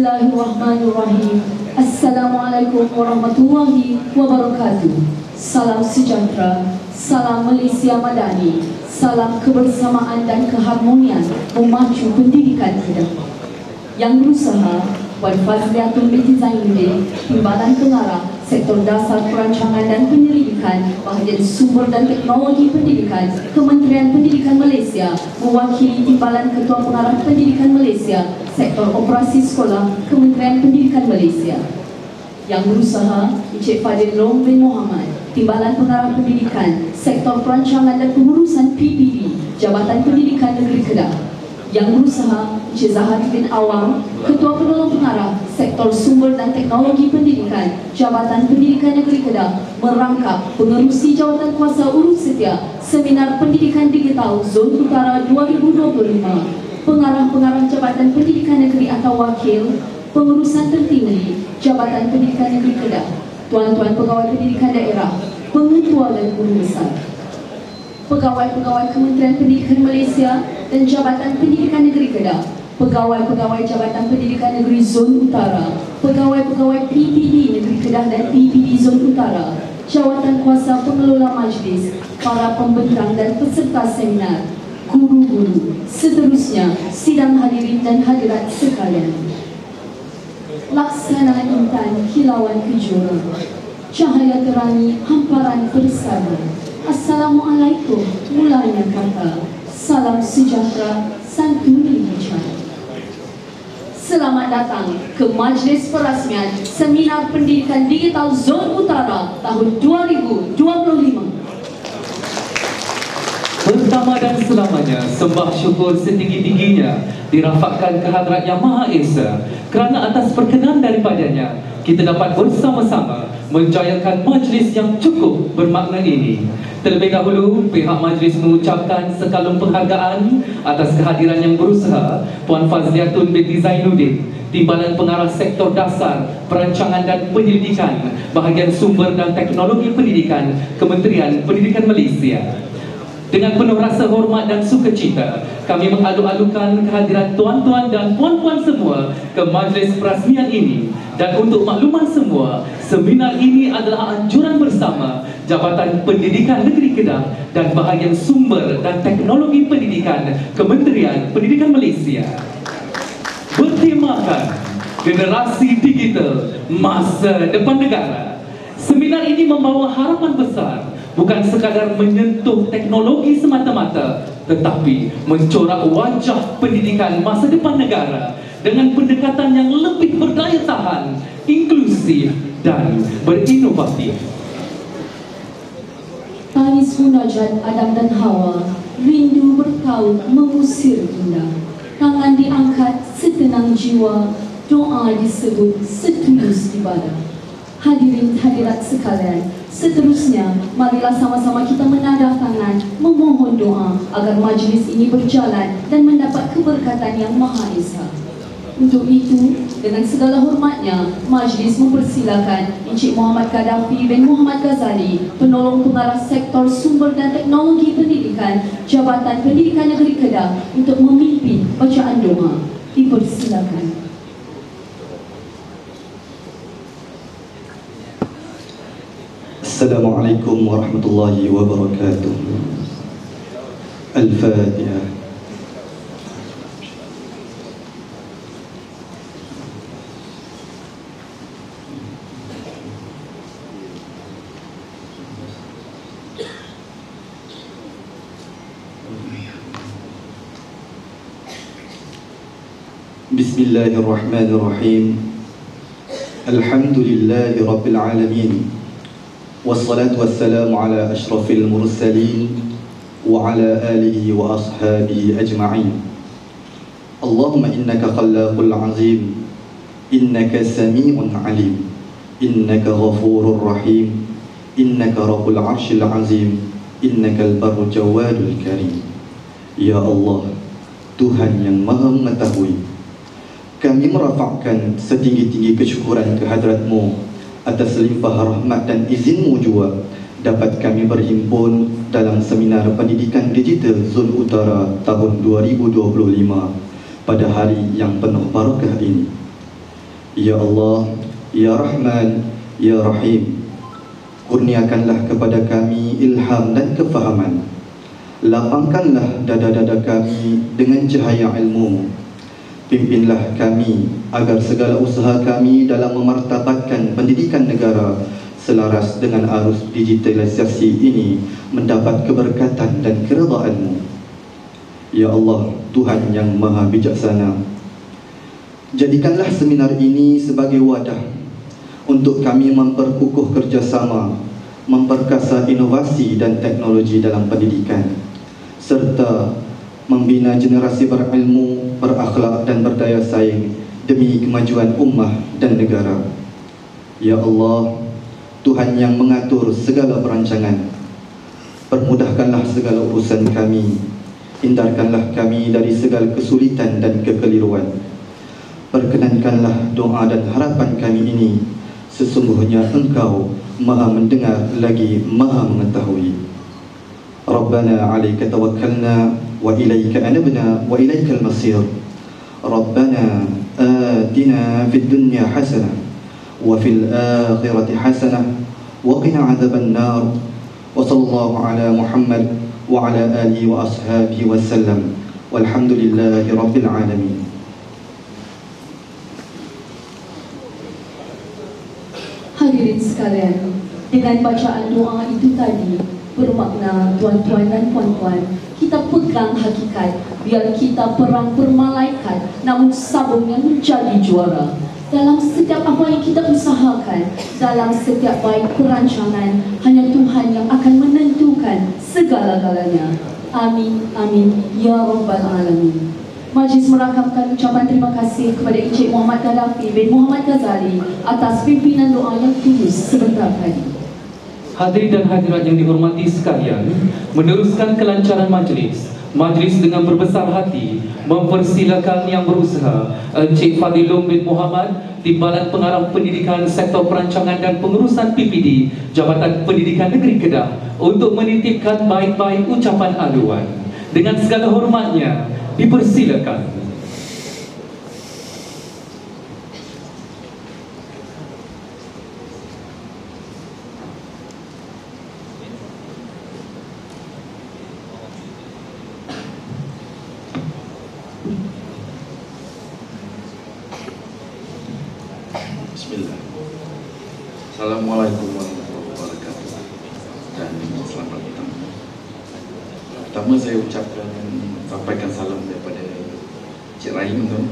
Bismillahirrahmanirrahim. Assalamualaikum warahmatullahi wabarakatuh. Salam sejahtera, salam Malaysia Madani, salam kebersamaan dan keharmonian memacu pendidikan kita. Yang berusaha, Puan Fazliatul binti Zainuddin, Timbalan Pengarah Sektor Dasar Perancangan dan Penyelidikan Bahagian Sumber dan Teknologi Pendidikan Kementerian Pendidikan Malaysia, mewakili Timbalan Ketua Pengarah Pendidikan Malaysia Sektor Operasi Sekolah Kementerian Pendidikan Malaysia. Yang berusaha, Encik Fadil Long bin Muhammad, Timbalan Pengarah Pendidikan Sektor Perancangan dan Pengurusan PPD Jabatan Pendidikan Negeri Kedah. Yang berusaha, Encik Zahari bin Awang, Ketua Penolong Pengarah Sektor Sumber dan Teknologi Pendidikan Jabatan Pendidikan Negeri Kedah, merangkap pengerusi jawatan kuasa urus setia Seminar Pendidikan Digital Zon Utara 2025, pengarah-pengarah Jabatan Pendidikan Negeri atau wakil, pengurusan tertinggi Jabatan Pendidikan Negeri Kedah, tuan-tuan pegawai pendidikan daerah, pengetua dan guru besar, pegawai-pegawai Kementerian Pendidikan Malaysia dan Jabatan Pendidikan Negeri Kedah, pegawai-pegawai Jabatan Pendidikan Negeri Zon Utara, pegawai-pegawai PPD Negeri Kedah dan PPD Zon Utara, jawatan kuasa pengelola majlis, para pembentang dan peserta seminar, guru-guru, seterusnya sidang hadirin dan hadirat sekalian. Laksana intan kilauan kejora, cahaya terangi hamparan bersama. Assalamualaikum, mulanya kata, salam sejahtera, santuni bicara. Selamat datang ke Majlis Perasmian Seminar Pendidikan Digital Zon Utara tahun 2025. Pertama dan selamanya, sembah syukur setinggi-tingginya dirafakkan kehadrat Yang Maha Esa kerana atas perkenan daripadanya kita dapat bersama-sama menjayakan majlis yang cukup bermakna ini. Terlebih dahulu, pihak majlis mengucapkan sekalung penghargaan atas kehadiran yang berusaha Puan Fazliatul binti Zainuddin, Timbalan Pengarah Sektor Dasar Perancangan dan Penyelidikan Bahagian Sumber dan Teknologi Pendidikan Kementerian Pendidikan Malaysia. Dengan penuh rasa hormat dan sukacita, kami mengalu-alukan kehadiran tuan-tuan dan puan-puan semua ke majlis perasmian ini. Dan untuk makluman semua, seminar ini adalah anjuran bersama Jabatan Pendidikan Negeri Kedah dan Bahagian Sumber dan Teknologi Pendidikan Kementerian Pendidikan Malaysia. Bertemakan Generasi Digital Masa Depan Negara. Seminar ini membawa harapan besar, bukan sekadar menyentuh teknologi semata-mata, tetapi mencorak wajah pendidikan masa depan negara dengan pendekatan yang lebih berdaya tahan, inklusif dan berinovatif. Tangis munajat Adam dan Hawa, rindu bertaut mengusir indah. Tangan diangkat setenang jiwa, doa disebut setulus ibadah. Hadirin hadirat sekalian, seterusnya marilah sama-sama kita menadah tangan memohon doa agar majlis ini berjalan dan mendapat keberkatan Yang Maha Esa. Untuk itu, dengan segala hormatnya, majlis mempersilakan Encik Muhammad Gaddafi bin Muhammad Ghazali, Penolong Pengarah Sektor Sumber dan Teknologi Pendidikan Jabatan Pendidikan Negeri Kedah untuk memimpin bacaan doa. Dipersilakan. Assalamualaikum warahmatullahi wabarakatuh. Al-Fatihah. Bismillahirrahmanirrahim. Alhamdulillahi rabbil alamin. Wassalatu wassalamu ala ashrafil mursalin wa ala alihi wa ashabihi ajma'in. Allahumma innaka khallaqul azim, innaka sami'un alim, innaka ghafurur rahim, innaka rabbul arshil azim, innaka al-barru jawadul karim. Ya Allah, Tuhan yang maha mengetahui, kami merafakkan setinggi-tinggi kesyukuran kehadrat-Mu atas limpah rahmat dan izin-Mu jua dapat kami berhimpun dalam seminar pendidikan digital Zon Utara tahun 2025 pada hari yang penuh barakah ini. Ya Allah, Ya Rahman, Ya Rahim, kurniakanlah kepada kami ilham dan kefahaman. Lapangkanlah dada-dada kami dengan cahaya ilmu. Pimpinlah kami agar segala usaha kami dalam memartabatkan pendidikan negara selaras dengan arus digitalisasi ini mendapat keberkatan dan keredaan-Mu. Ya Allah, Tuhan yang Maha Bijaksana, jadikanlah seminar ini sebagai wadah untuk kami memperkukuh kerjasama, memperkasa inovasi dan teknologi dalam pendidikan, serta membina generasi berilmu, berakhlak dan berdaya saing demi kemajuan ummah dan negara. Ya Allah, Tuhan yang mengatur segala perancangan, permudahkanlah segala urusan kami, hindarkanlah kami dari segala kesulitan dan kekeliruan. Perkenankanlah doa dan harapan kami ini, sesungguhnya Engkau Maha mendengar lagi Maha mengetahui. Rabbana 'alaika tawakkalna wa ilaika anabna wa ilaikal masir. Rabbana atina fid dunya hasanah wa fil akhirati hasanah wa qina 'adzaban nar. Wa sallallahu ala Muhammad wa ala alihi wa ashabihi wa sallam. Walhamdulillahi rabbil alamin. Hadirin sekalian, dengan bacaan doa itu tadi bermakna, tuan-tuan dan puan-puan, kita pegang hakikat, biar kita perang bermalaikat, namun sabung yang menjadi juara. Dalam setiap apa yang kita usahakan, dalam setiap baik perancangan, hanya Tuhan yang akan menentukan segala-galanya. Amin, amin, ya Rabbal Alamin. Majlis merakamkan ucapan terima kasih kepada Encik Muhammad Gaddafi bin Muhammad Ghazali atas pimpinan doa yang tulus sebentar tadi. Hadirin dan hadirat yang dihormati sekalian, meneruskan kelancaran majlis, majlis dengan berbesar hati mempersilakan yang berusaha Encik Fadilum bin Muhammad, Timbalan Pengarah Pendidikan Sektor Perancangan dan Pengurusan PPD Jabatan Pendidikan Negeri Kedah, untuk menitipkan baik-baik ucapan aluan. Dengan segala hormatnya, dipersilakan. Bismillah. Assalamualaikum warahmatullahi wabarakatuh dan selamat datang. Pertama saya sampaikan salam daripada Cik Rahim tu.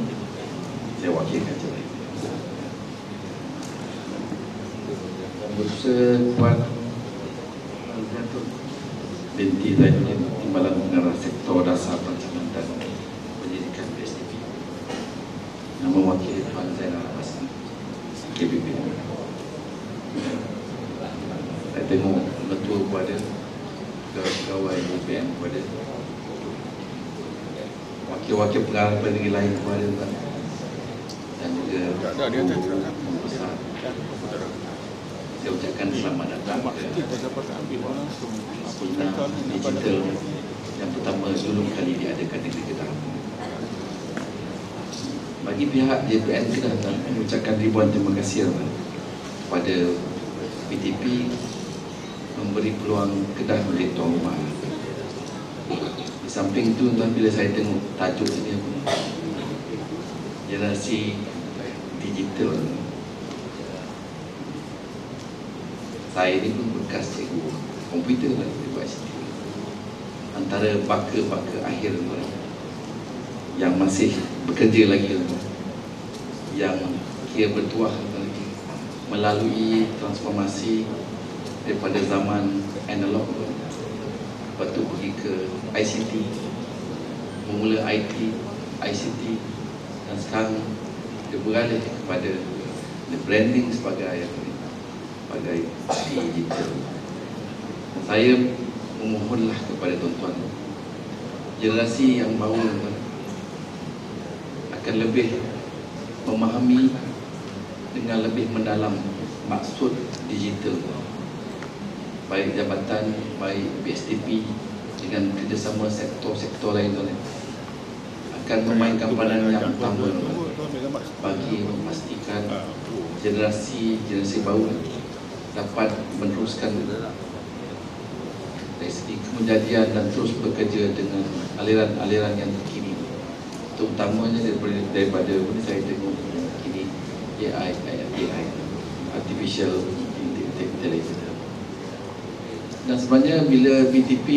Saya wakilkan Cik Rahim. Berusaha kuat binti Zainuddin, Timbalan Pengarah Sektor Dasar Perancangan dan Pendidikan PSTP, yang mewakili Tuan Zainal Abbasan KPP. Saya tengok ketua kepada pegawai UPM kepada wakil-wakil pengarah negeri lain kepada dan juga besar. Saya ucapkan selamat datang ke Seminar Digital yang pertama dulu kali diadakan di negeri Kedah. Bagi pihak JPN Kedah, mengucapkan ribuan terima kasih kepada PTP memberi peluang Kedah menjadi tuan rumah. Di samping itu, bila saya tengok tajuk ini, generasi digital, saya ini pun bekas cikgu komputer lah di ICT. Antara baka-baka akhir yang masih bekerja lagi, yang kira bertuah melalui transformasi daripada zaman analog, lepas tu pergi ke ICT, memula IT, ICT, dan sekarang dia beralih kepada branding sebagai digital. Saya memohonlah kepada tuan-tuan, generasi yang baru akan lebih memahami dengan lebih mendalam maksud digital, baik jabatan, baik PSTP dengan kerjasama sektor-sektor lain akan memainkan peranan yang utama bagi memastikan generasi baru dapat meneruskan dari segi kemendalian dan terus bekerja dengan aliran-aliran yang terkini, terutamanya daripada saya tengok kini AI, Artificial Intelligence. Dan sebenarnya bila BTP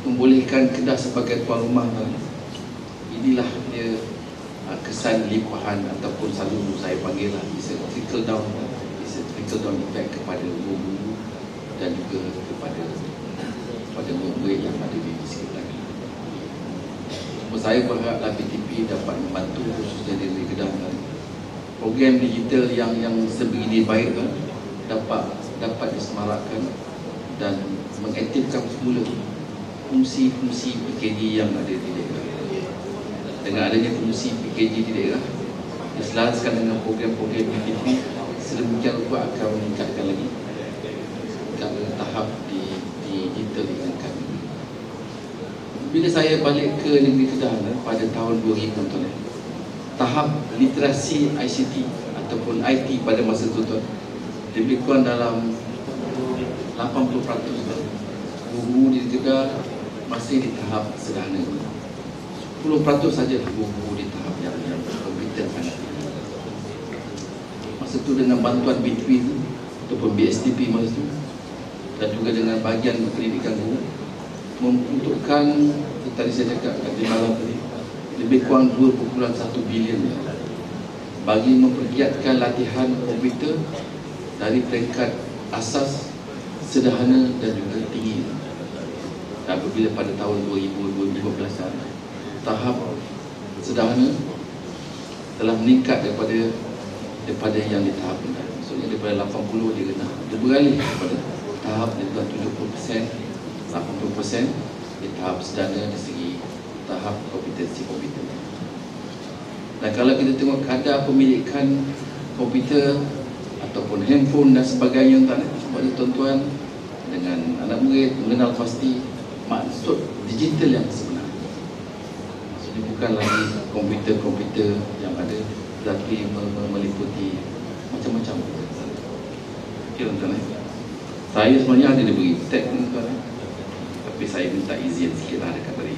membolehkan Kedah sebagai tuan rumah, inilah dia kesan limpahan ataupun selalu saya panggil lah, it's a trickle down effect kepada guru dan juga kepada murid yang ada di sekitar. Saya berharaplah BTP dapat membantu khususnya di negeri Kedah, program digital yang sebegini baik dapat disemarakkan dan mengaktifkan semula fungsi-fungsi PKD yang ada di daerah. Dengan adanya fungsi PKD di daerah diselaraskan dengan program-program BTP, sedemikian rupa akan meningkatkan lagi tahap di digital dengan kami. Bila saya balik ke negeri Kedah pada tahun 2000, tahap literasi ICT ataupun IT pada masa itu lebih kurang dalam 80%. Guru di Kedah masih di tahap sederhana. 10% saja guru di tahap yang komputer sangat. Masa itu dengan bantuan Bitwin ataupun BSTP masa itu, dan juga dengan bahagian pendidikan guru, membutuhkan, tadi saya cakap tadi malam tadi, lebih kurang 2.1 bilion bagi mempergiatkan latihan komputer dari peringkat asas, sederhana dan juga tinggi. Dan apabila pada tahun 2015 tahap sederhana telah meningkat daripada yang di tahap rendah. Maksudnya daripada 80 dia rendah, dia beralih kepada tahap daripada 70%, 80% di tahap sederhana dari segi tahap kompetensi komputer. Dan kalau kita tengok kadar pemilikan komputer ataupun handphone dan sebagainya, kepada tuan-tuan dengan anak murid mengenal pasti maksud digital yang sebenar. Maksudnya bukan lagi komputer-komputer yang ada, tetapi meliputi macam-macam. Okey tuan-tuan, saya sebenarnya ada diberi tag tuan-tuan, tapi saya minta izin sikit lah dekat tadi.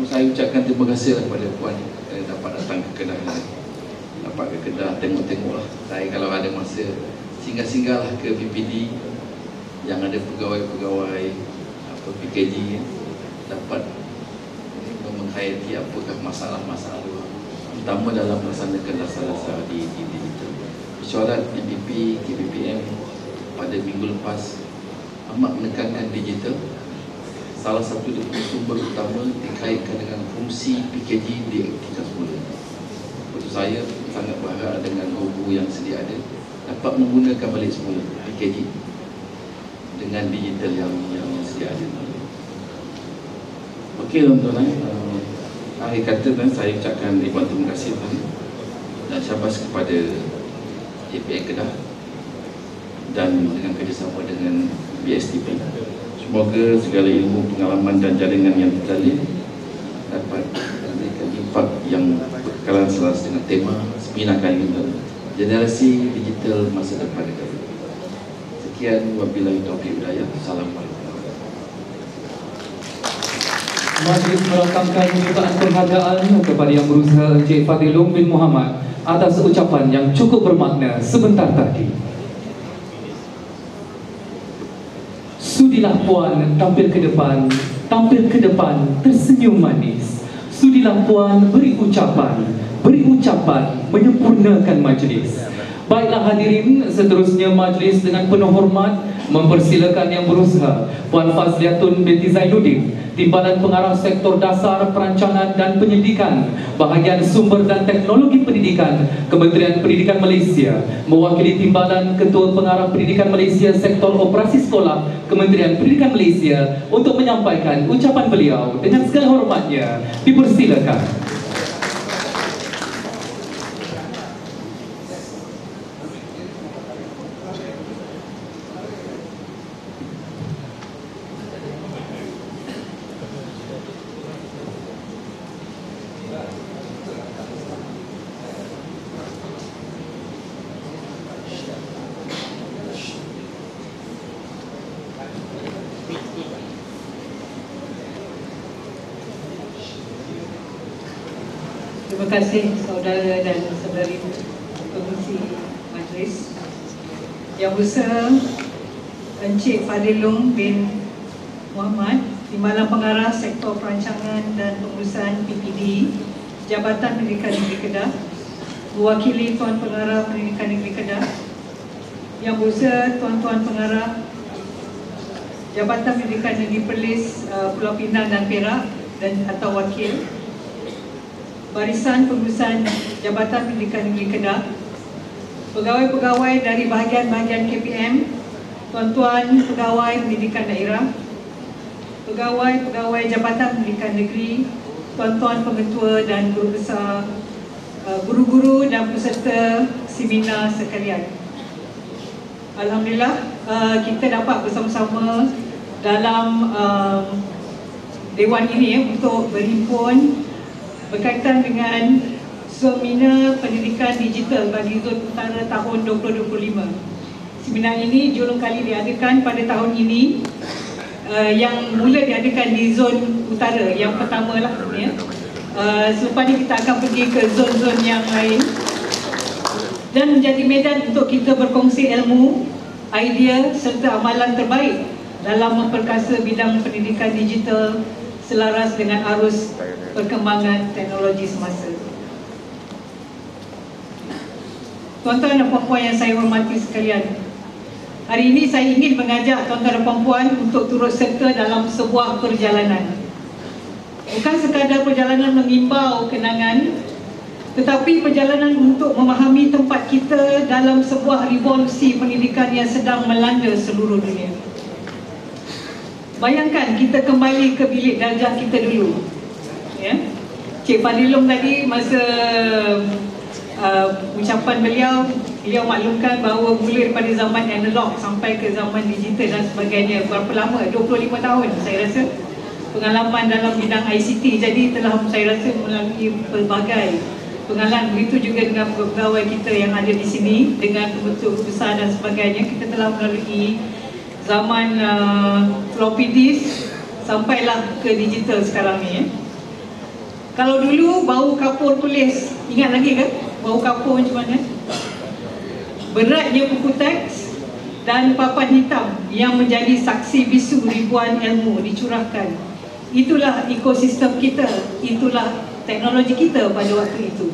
Saya ucapkan terima kasih kepada puan dapat datang ke Kedah, dapat ke Kedah tengok-tengok lah. Saya kalau ada masa singgah-singgah lah ke PPD yang ada pegawai-pegawai PKG, dapat menghayati apakah masalah-masalah terutama dalam melaksanakan dasar-dasar di digital. Mesyuarat MPP, KPPM pada minggu lepas amat menekankan digital. Salah satu sumber utama dikaitkan dengan fungsi PKG diaktifkan semula. Untuk saya sangat berharap dengan guru yang sedia ada dapat menggunakan balik semula PKG dengan digital yang sedia ada. Okey tuan-tuan, akhir kata saya ucapkan ribuan terima kasih dan syabas kepada JPN Kedah dan dengan kerjasama dengan BSTP. Semoga segala ilmu, pengalaman dan jaringan yang terjalin dapat memberikan impak yang berkekalan selaras dengan tema seminar kali ini, generasi digital masa depan negara. Sekian, wabillahi taufiq hidayah. Assalamualaikum. Majlis merakamkan jutaan penghargaan kepada Yang Berusaha Encik Fadilum bin Muhammad atas ucapan yang cukup bermakna sebentar tadi. Sudilah puan tampil ke depan tersenyum manis. Sudilah puan beri ucapan menyempurnakan majlis. Baiklah hadirin, seterusnya majlis dengan penuh hormat mempersilakan Yang Berusaha Puan Fazliatun binti Zainuddin, Timbalan Pengarah Sektor Dasar Perancangan dan Penyidikan, Bahagian Sumber dan Teknologi Pendidikan, Kementerian Pendidikan Malaysia, mewakili Timbalan Ketua Pengarah Pendidikan Malaysia Sektor Operasi Sekolah, Kementerian Pendidikan Malaysia untuk menyampaikan ucapan beliau. Dengan segala hormatnya, dipersilakan. Terima kasih saudara dan saudari pengurusi majlis. Yang Besar Encik Fadilung bin Muhammad, Timbalan Pengarah Sektor Perancangan dan Pengurusan PPD, Jabatan Pendidikan Negeri Kedah, mewakili Tuan Pengarah Pendidikan Negeri Kedah, Yang Besar Tuan-Tuan Pengarah Jabatan Pendidikan Negeri Perlis, Pulau Pinang dan Perak dan atau wakil, Barisan Pengurusan Jabatan Pendidikan Negeri Kedah, pegawai-pegawai dari bahagian-bahagian KPM, tuan-tuan pegawai pendidikan daerah, pegawai-pegawai Jabatan Pendidikan Negeri, tuan-tuan pengetua dan guru besar, guru-guru dan peserta seminar sekalian. Alhamdulillah, kita dapat bersama-sama dalam dewan ini untuk berhimpun berkaitan dengan Seminar Pendidikan Digital bagi Zon Utara tahun 2025. Seminar ini julung kali diadakan pada tahun ini, yang mula diadakan di Zon Utara, yang pertama lah ya. Selepas ini kita akan pergi ke zon-zon yang lain dan menjadi medan untuk kita berkongsi ilmu, idea serta amalan terbaik dalam memperkasa bidang pendidikan digital selaras dengan arus perkembangan teknologi semasa. Tuan-tuan dan puan-puan yang saya hormati sekalian, hari ini saya ingin mengajak tuan-tuan dan puan-puan untuk turut serta dalam sebuah perjalanan. Bukan sekadar perjalanan mengimbau kenangan, tetapi perjalanan untuk memahami tempat kita dalam sebuah revolusi pendidikan yang sedang melanda seluruh dunia. Bayangkan kita kembali ke bilik darjah kita dulu, ya. Cik Fadilung tadi masa ucapan beliau maklumkan bahawa mula daripada zaman analog sampai ke zaman digital dan sebagainya. Berapa lama? 25 tahun saya rasa pengalaman dalam bidang ICT. Jadi telah saya rasa melalui pelbagai pengalaman. Begitu juga dengan pegawai kita yang ada di sini, dengan pembentuk besar dan sebagainya. Kita telah melalui zaman floppy disk sampailah ke digital sekarang ni ya. Kalau dulu bau kapur tulis, ingat lagi kan bau kapur macam mana? Beratnya buku teks dan papan hitam yang menjadi saksi bisu ribuan ilmu dicurahkan. Itulah ekosistem kita, itulah teknologi kita pada waktu itu.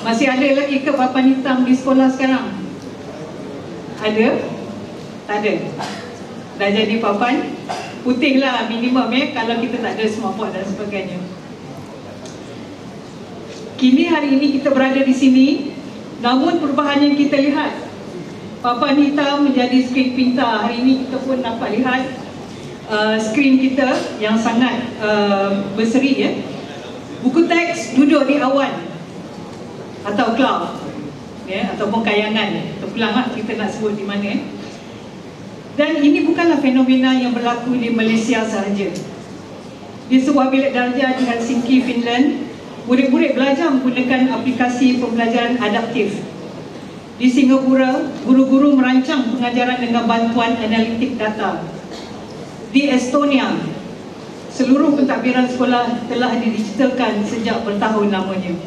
Masih ada lagi ke papan hitam di sekolah sekarang? Ada? Tak ada. Dah jadi papan putih lah minimum ya, kalau kita tak ada smartphone dan sebagainya. Kini hari ini kita berada di sini, namun perubahan yang kita lihat, papan hitam menjadi skrin pintar. Hari ini kita pun dapat lihat skrin kita yang sangat berseri ya. Buku teks duduk di awan atau cloud ya, ataupun kayangan, terpulanglah kita nak sebut di mana ya. Dan ini bukanlah fenomena yang berlaku di Malaysia sahaja. Di sebuah bilik darjah di Helsinki, Finland, murid-murid belajar menggunakan aplikasi pembelajaran adaptif. Di Singapura, guru-guru merancang pengajaran dengan bantuan analitik data. Di Estonia, seluruh pentadbiran sekolah telah didigitalkan sejak bertahun lamanya.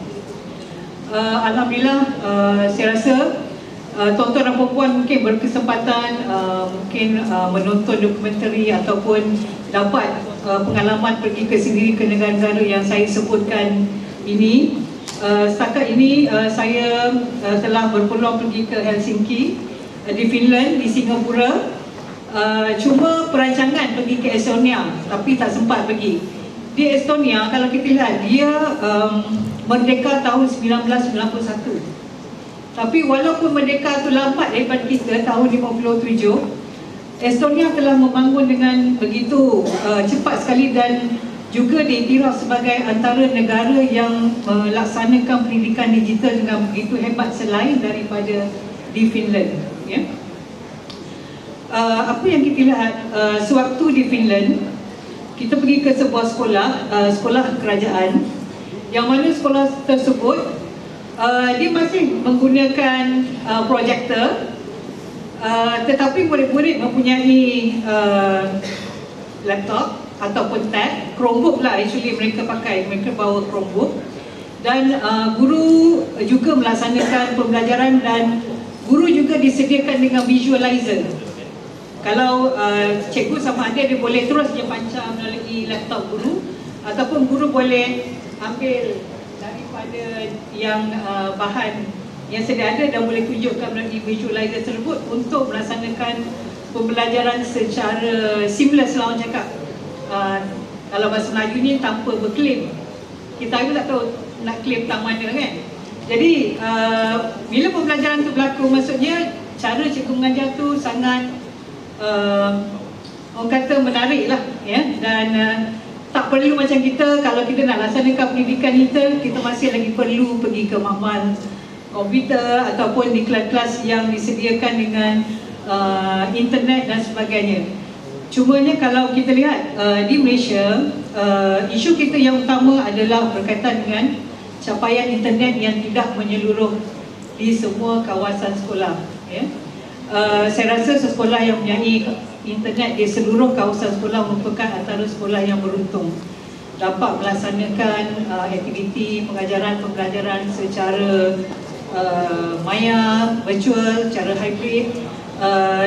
Alhamdulillah, saya rasa tuan-tuan dan puan-puan mungkin berkesempatan menonton dokumentari ataupun dapat pengalaman pergi ke sendiri ke negara-negara yang saya sebutkan ini. Setakat ini saya telah berpeluang pergi ke Helsinki di Finland, di Singapura. Cuma perancangan pergi ke Estonia tapi tak sempat pergi. Di Estonia kalau kita lihat dia merdeka tahun 1991. Tapi walaupun merdeka tu lambat daripada kita tahun 57, Estonia telah membangun dengan begitu cepat sekali dan juga diiktiraf sebagai antara negara yang melaksanakan pendidikan digital dengan begitu hebat selain daripada di Finland ya. Apa yang kita lihat sewaktu di Finland, kita pergi ke sebuah sekolah, sekolah kerajaan, yang mana sekolah tersebut dia masih menggunakan projektor, tetapi murid-murid mempunyai laptop ataupun tab, Chromebook lah actually mereka pakai, mereka bawa Chromebook. Dan guru juga melaksanakan pembelajaran dan guru juga disediakan dengan visualizer. Kalau cikgu sama ada dia boleh terus dia pancar melalui laptop guru, ataupun guru boleh ambil daripada yang bahan yang sedia ada dan boleh tunjukkan melalui visualizer tersebut untuk melaksanakan pembelajaran secara seamless lah orang cakap. Kalau bahasa Melayu ni tanpa berklaim. Kita pun tak tahu nak klaim tang mana kan. Jadi bila pembelajaran tu berlaku, maksudnya cara cikgu mengajar tu sangat orang kata menarik lah ya. Dan tak perlu macam kita, kalau kita nak laksanakan pendidikan kita masih lagi perlu pergi ke makmal komputer ataupun di kelas-kelas yang disediakan dengan internet dan sebagainya. Cumanya kalau kita lihat di Malaysia, isu kita yang utama adalah berkaitan dengan capaian internet yang tidak menyeluruh di semua kawasan sekolah ya. Saya rasa sekolah yang mempunyai internet di seluruh kawasan sekolah merupakan antara sekolah yang beruntung, dapat melaksanakan aktiviti pengajaran pembelajaran secara maya, virtual, secara hybrid,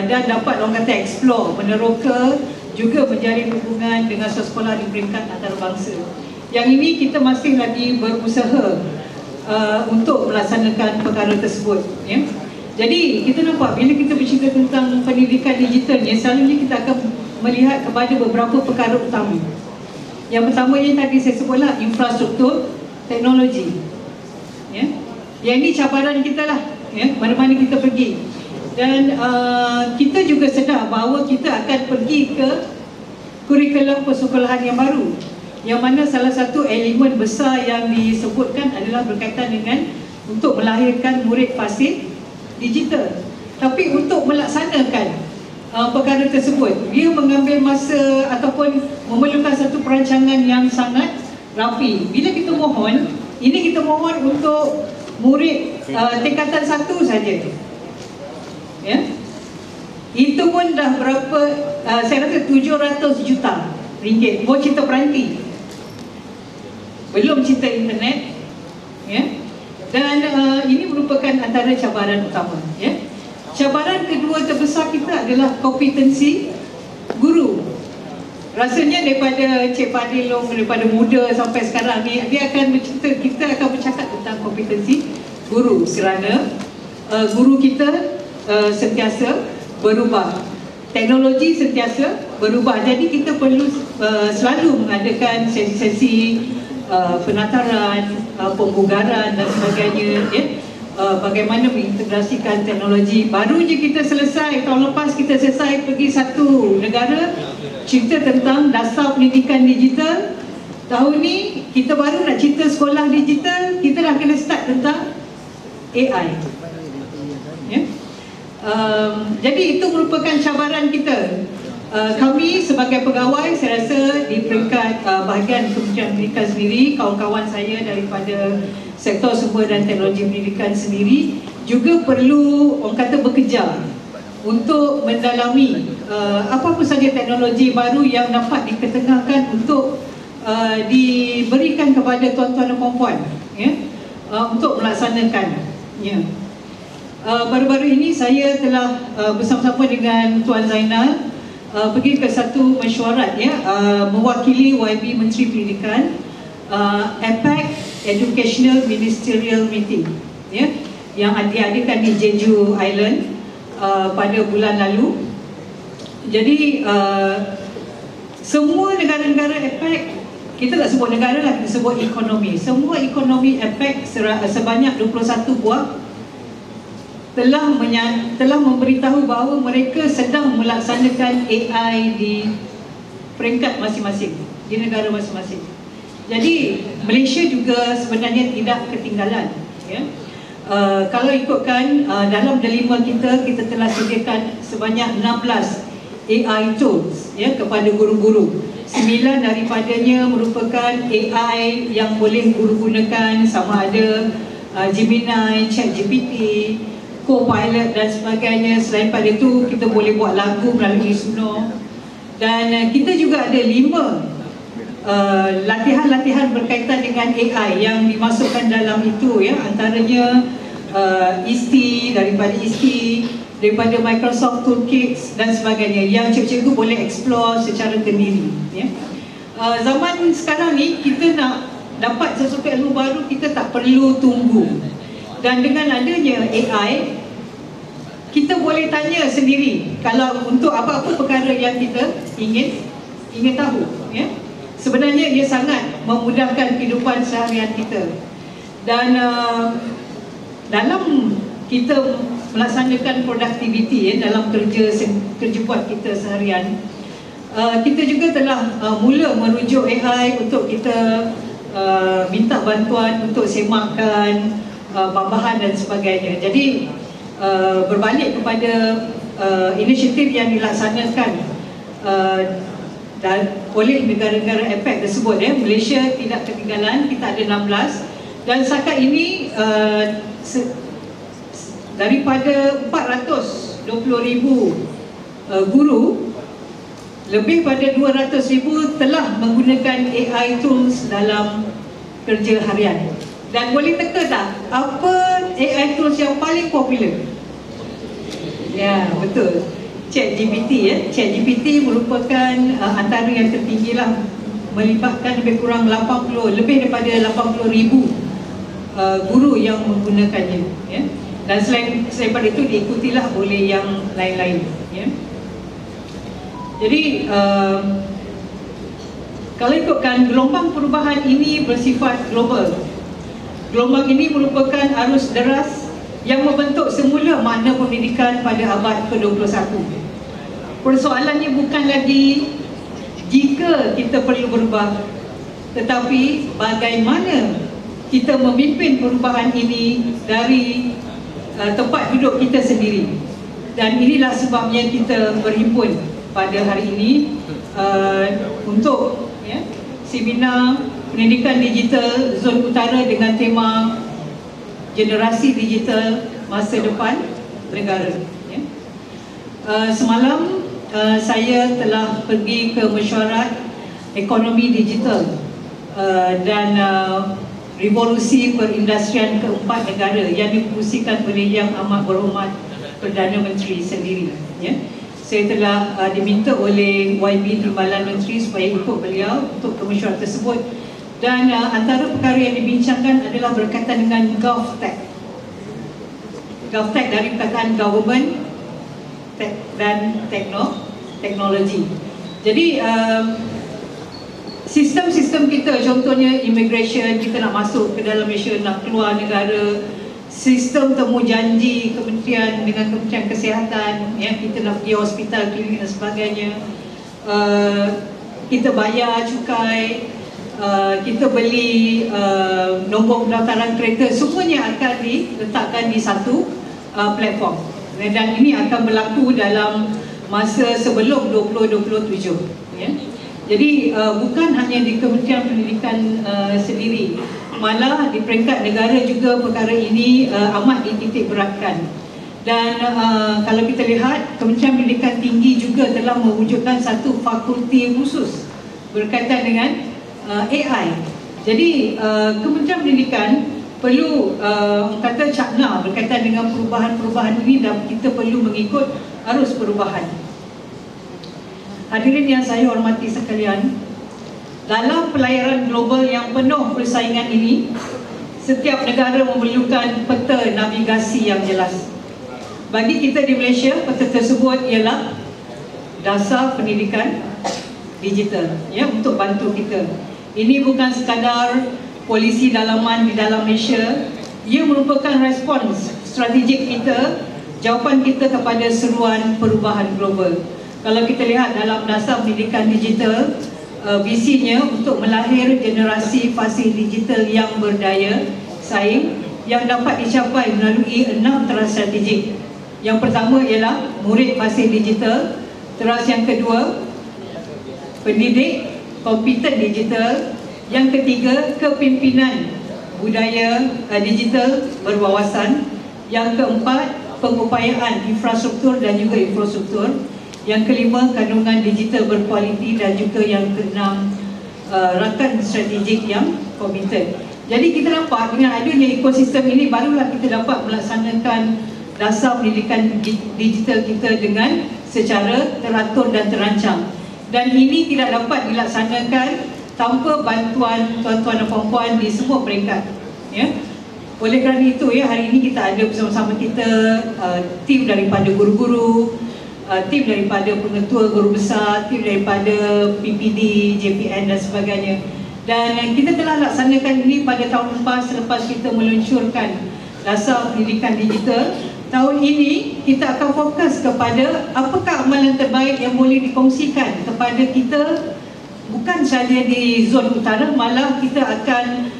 dan dapat orang kata explore, meneroka, juga menjalin hubungan dengan sekolah di peringkat antarabangsa. Yang ini kita masih lagi berusaha untuk melaksanakan perkara tersebut ya. Jadi kita nampak bila kita bercerita tentang pendidikan digital ni, selalunya kita akan melihat kepada beberapa perkara utama. Yang pertama yang tadi saya sebutlah, infrastruktur teknologi ya. Yang ini cabaran kita lah ya, mana-mana kita pergi. Dan kita juga sedar bahawa kita akan pergi ke kurikulum persekolahan yang baru, yang mana salah satu elemen besar yang disebutkan adalah berkaitan dengan untuk melahirkan murid fasih digital. Tapi untuk melaksanakan perkara tersebut, dia mengambil masa ataupun memerlukan satu perancangan yang sangat rapi. Bila kita mohon, ini kita mohon untuk murid tingkatan 1 saja ya. Itu pun dah berapa, saya rasa 700 juta ringgit. Baru cerita peranti, belum cerita internet ya. Dan ini merupakan antara cabaran utama ya. Cabaran kedua terbesar kita adalah kompetensi guru. Rasanya daripada Cik Fadil Long, daripada muda sampai sekarang ni, dia akan bercerita, kita akan bercakap tentang kompetensi guru, kerana guru kita sentiasa berubah, teknologi sentiasa berubah. Jadi kita perlu selalu mengadakan sesi-sesi penataran, pembugaran dan sebagainya ya. Bagaimana mengintegrasikan teknologi. Baru je kita selesai, tahun lepas kita selesai pergi satu negara cerita tentang dasar pendidikan digital. Tahun ni kita baru nak cerita sekolah digital, kita dah kena start tentang AI ya. Jadi itu merupakan cabaran kita. Kami sebagai pegawai, saya rasa di peringkat bahagian Kementerian Pendidikan sendiri, kawan-kawan saya daripada sektor sumber dan teknologi pendidikan sendiri juga perlu orang kata bekerja untuk mendalami apa-apa saja teknologi baru yang dapat diketengahkan untuk diberikan kepada tuan-tuan dan puan-puan ya, untuk melaksanakan ya. Baru-baru ini saya telah bersama-sama dengan Tuan Zainal pergi ke satu mesyuarat ya, mewakili YB Menteri Pendidikan, APEC Educational Ministerial Meeting ya, yang diadakan di Jeju Island pada bulan lalu. Jadi semua negara-negara APEC, kita tak sebut negara lah, kita sebut ekonomi. Semua ekonomi APEC sebanyak 21 buah telah memberitahu bahawa mereka sedang melaksanakan AI di peringkat masing-masing, di negara masing-masing. Jadi Malaysia juga sebenarnya tidak ketinggalan ya. Kalau ikutkan dalam delima kita telah sediakan sebanyak 16 AI tools ya kepada guru-guru. 9 daripadanya merupakan AI yang boleh guru gunakan, sama ada Gemini, ChatGPT, Copilot dan sebagainya. Selain pada itu, kita boleh buat lagu melalui Suno. Dan kita juga ada 5 latihan-latihan berkaitan dengan AI yang dimasukkan dalam itu, ya, antaranya ISTI, daripada Microsoft Toolkit dan sebagainya yang cikgu-cikgu boleh explore secara sendiri, ya. Zaman sekarang ni kita nak dapat sesuatu ilmu baru, kita tak perlu tunggu, dan dengan adanya AI kita boleh tanya sendiri kalau untuk apa-apa perkara yang kita ingin tahu, ya. Sebenarnya ia sangat memudahkan kehidupan seharian kita, dan dalam kita melaksanakan produktiviti, ya, dalam kerja buat kita seharian, kita juga telah mula merujuk AI untuk kita minta bantuan untuk semakkan bahan dan sebagainya. Jadi berbalik kepada inisiatif yang dilaksanakan oleh negara-negara APEC tersebut, ya, Malaysia tidak ketinggalan, kita ada 16, dan setakat ini daripada 420,000 guru, lebih pada 200,000 telah menggunakan AI tools dalam kerja harian. Dan boleh teka tak apa AI tools yang paling popular? Ya, betul, ChatGPT, ya. ChatGPT merupakan antara yang tertinggi lah, melibatkan lebih kurang lebih daripada 80,000 guru yang menggunakannya, ya. Dan selain daripada itu diikutilah oleh yang lain-lain, ya. Jadi kalau ikutkan, gelombang perubahan ini bersifat global. Gelombang ini merupakan arus deras yang membentuk semula makna pendidikan pada abad ke-21. Persoalannya bukan lagi jika kita perlu berubah, tetapi bagaimana kita memimpin perubahan ini dari tempat duduk kita sendiri. Dan inilah sebabnya kita berhimpun pada hari ini untuk, ya, seminar pendidikan digital Zon Utara dengan tema generasi digital masa depan negara, ya. Semalam saya telah pergi ke mesyuarat ekonomi digital dan revolusi perindustrian keempat negara yang dipengerusikan oleh Yang Amat Berhormat Perdana Menteri sendiri, ya. Saya telah diminta oleh YB Timbalan Menteri supaya ikut beliau untuk ke mesyuarat tersebut, dan antara perkara yang dibincangkan adalah berkaitan dengan GovTech. GovTech dari perkataan government, tech dan teknologi. Jadi sistem-sistem kita, contohnya immigration, kita nak masuk ke dalam Malaysia, nak keluar negara, sistem temu janji kementerian dengan Kementerian Kesihatan, ya, kita nak pergi hospital, klinik dan sebagainya, kita bayar cukai, kita beli nombor pendaftaran kereta, semuanya akan diletakkan di satu platform, dan ini akan berlaku dalam masa sebelum 2027, ya. Jadi bukan hanya di Kementerian Pendidikan sendiri, malah di peringkat negara juga perkara ini amat dititik beratkan. Dan kalau kita lihat, Kementerian Pendidikan Tinggi juga telah mewujudkan satu fakulti khusus berkaitan dengan AI. Jadi Kementerian Pendidikan perlu kata cakna berkaitan dengan perubahan-perubahan ini, dan kita perlu mengikut arus perubahan. Hadirin yang saya hormati sekalian, dalam pelayaran global yang penuh persaingan ini, setiap negara memerlukan peta navigasi yang jelas. Bagi kita di Malaysia, peta tersebut ialah dasar pendidikan digital, ya, untuk bantu kita. Ini bukan sekadar polisi dalaman di dalam Malaysia, ia merupakan respons strategik kita, jawapan kita kepada seruan perubahan global. Kalau kita lihat dalam dasar pendidikan digital, visinya untuk melahir generasi fasih digital yang berdaya saing yang dapat dicapai melalui 6 teras strategik. Yang pertama ialah murid fasih digital, teras yang kedua pendidik kompeten digital, yang ketiga kepimpinan budaya digital berwawasan, yang keempat pengupayaan infrastruktur dan juga infrastruktur, yang kelima kandungan digital berkualiti, dan juga yang keenam rakan strategik yang komited. Jadi kita dapat dengan adanya ekosistem ini barulah kita dapat melaksanakan dasar pendidikan digital kita dengan secara teratur dan terancang. Dan ini tidak dapat dilaksanakan tanpa bantuan tuan-tuan dan puan-puan di semua peringkat. Ya. Oleh kerana itu ya, hari ini kita ada bersama-sama kita tim daripada guru-guru, tim daripada pengetua guru besar, tim daripada PPD, JPN dan sebagainya. Dan kita telah laksanakan ini pada tahun lepas selepas kita meluncurkan dasar pendidikan digital. Tahun ini kita akan fokus kepada apakah amalan terbaik yang boleh dikongsikan kepada kita, bukan saja di zon utara, malah kita akan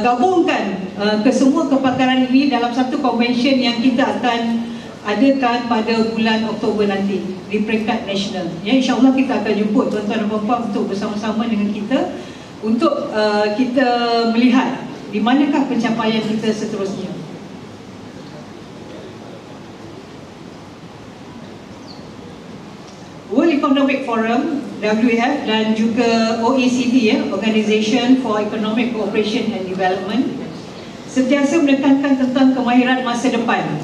gabungkan kesemua kepakaran ini dalam satu convention yang kita akan adakan pada bulan Oktober nanti di peringkat nasional. Ya, insyaAllah kita akan jemput tuan-tuan dan puan-puan untuk bersama-sama dengan kita untuk kita melihat di manakah pencapaian kita seterusnya. World Economic Forum, WEF, dan juga OECD, ya, Organization for Economic Cooperation and Development, sentiasa menekankan tentang kemahiran masa depan,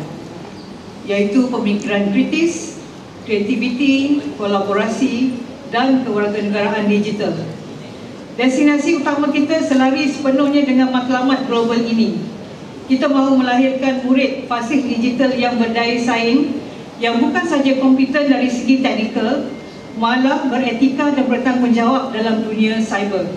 iaitu pemikiran kritis, kreativiti, kolaborasi dan kewarganegaraan digital. Destinasi utama kita selari sepenuhnya dengan matlamat global ini. Kita mahu melahirkan murid fasih digital yang berdaya saing, yang bukan saja kompeten dari segi teknikal, malah beretika dan bertanggungjawab dalam dunia cyber.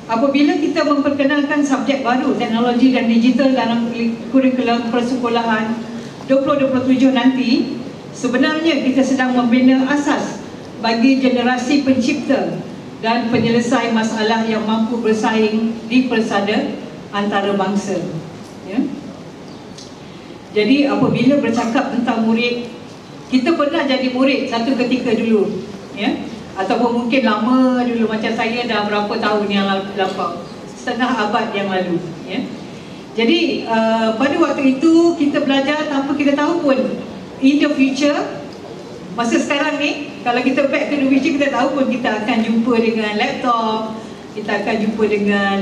Apabila kita memperkenalkan subjek baru teknologi dan digital dalam kurikulum persekolahan 2027 nanti, sebenarnya kita sedang membina asas bagi generasi pencipta dan penyelesai masalah yang mampu bersaing di persada antarabangsa. Ya. Jadi apabila bercakap tentang murid, kita pernah jadi murid satu ketika dulu, ya, ataupun mungkin lama dulu, macam saya dah berapa tahun yang lampau, setengah abad yang lalu, ya. Jadi pada waktu itu kita belajar tanpa kita tahu pun in the future, masa sekarang ni, kalau kita back to the future, kita tahu pun kita akan jumpa dengan laptop, kita akan jumpa dengan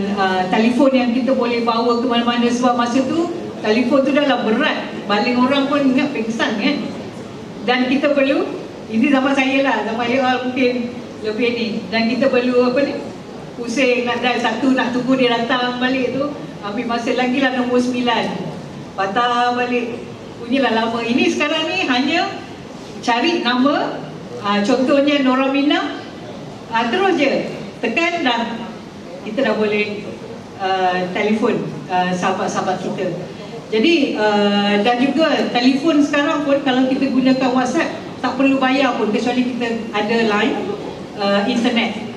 telefon yang kita boleh bawa ke mana-mana. Sebab masa tu telefon tu dah berat, baling orang pun ingat pingsan kan. Dan kita perlu, ini zaman saya lah, zaman Leol mungkin lebih ni, dan kita perlu apa ni, pusing nak dial satu, nak tunggu dia datang balik tu, ambil masa lagi lah nombor 9, patah balik, punyalah lama. Ini sekarang ni hanya cari nama, contohnya Noramina, terus je tekan dah, kita dah boleh telefon sahabat-sahabat kita. Jadi dan juga telefon sekarang pun kalau kita gunakan WhatsApp tak perlu bayar pun, kecuali kita ada line internet.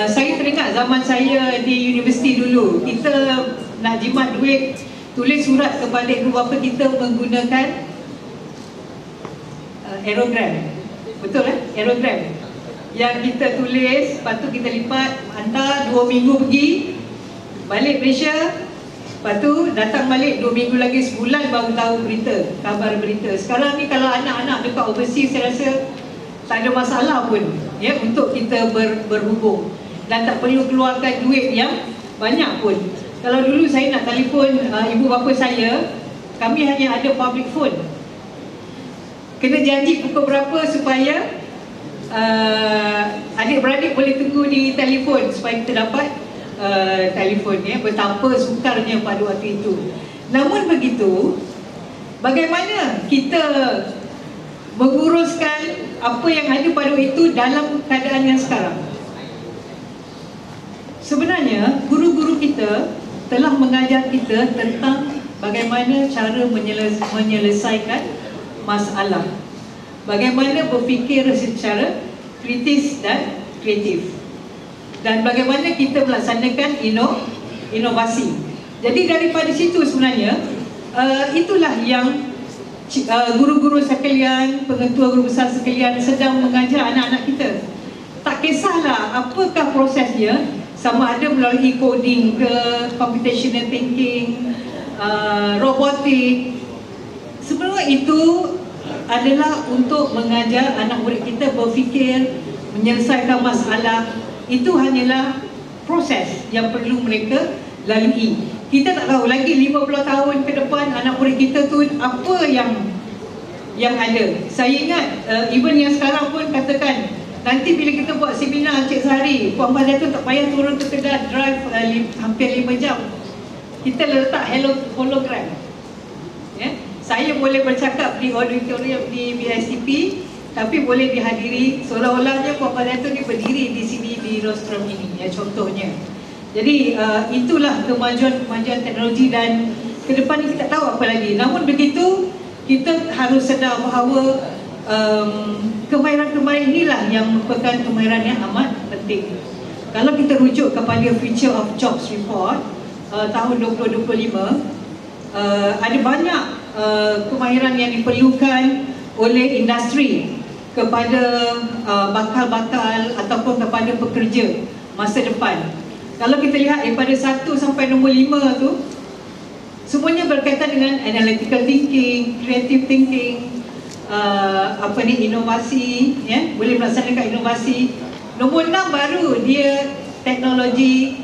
Saya teringat zaman saya di universiti dulu, kita nak jimat duit, tulis surat kepada ibu bapa kita menggunakan aerogram. Betul aerogram yang kita tulis, lepas tu kita lipat, hantar 2 minggu pergi, balik Malaysia, lepas tu datang balik 2 minggu lagi, sebulan baru tahu berita, kabar berita. Sekarang ni kalau anak-anak dekat overseas, saya rasa tak ada masalah pun, ya, untuk kita berhubung, dan tak perlu keluarkan duit yang banyak pun. Kalau dulu saya nak telefon ibu bapa saya, kami hanya ada public phone, kena janji pukul berapa supaya adik-beradik boleh tunggu di telefon supaya kita dapat telefon, ya. Betapa sukarnya pada waktu itu. Namun begitu, bagaimana kita menguruskan apa yang ada pada waktu itu dalam keadaan yang sekarang? Sebenarnya guru-guru kita telah mengajar kita tentang bagaimana cara menyelesaikan masalah, bagaimana berfikir secara kritis dan kreatif, dan bagaimana kita melaksanakan inovasi. Jadi daripada situ sebenarnya itulah yang guru-guru sekalian, pengetua guru besar sekalian sedang mengajar anak-anak kita. Tak kisahlah apakah prosesnya, sama ada melalui coding ke, computational thinking, robotik, semua itu adalah untuk mengajar anak murid kita berfikir, menyelesaikan masalah. Itu hanyalah proses yang perlu mereka lalui. Kita tak tahu lagi 50 tahun ke depan anak murid kita tu apa yang ada. Saya ingat even yang sekarang pun katakan nanti bila kita buat seminar Cik Sehari, Puan Fazliatun tak payah turun ke Kedah drive hampir 5 jam. Kita letak hologram. Ya? Saya boleh bercakap di auditorium di BSTP, tapi boleh dihadiri seolah-olahnya Puan Fazliatun ni berdiri di sini di rostrum ini, ya, contohnya. Jadi itulah kemajuan teknologi dan ke depan ni kita tahu apa lagi. Namun begitu, kita harus sedar bahawa kemahiran-kemahiran inilah yang merupakan kemahiran yang amat penting. Kalau kita rujuk kepada Future of Jobs Report tahun 2025, ada banyak kemahiran yang diperlukan oleh industri kepada bakal-bakal ataupun kepada pekerja masa depan. Kalau kita lihat daripada 1 sampai nombor 5 tu, semuanya berkaitan dengan analytical thinking, creative thinking, inovasi, ya, boleh melaksanakan inovasi. Nombor 6 baru dia teknologi,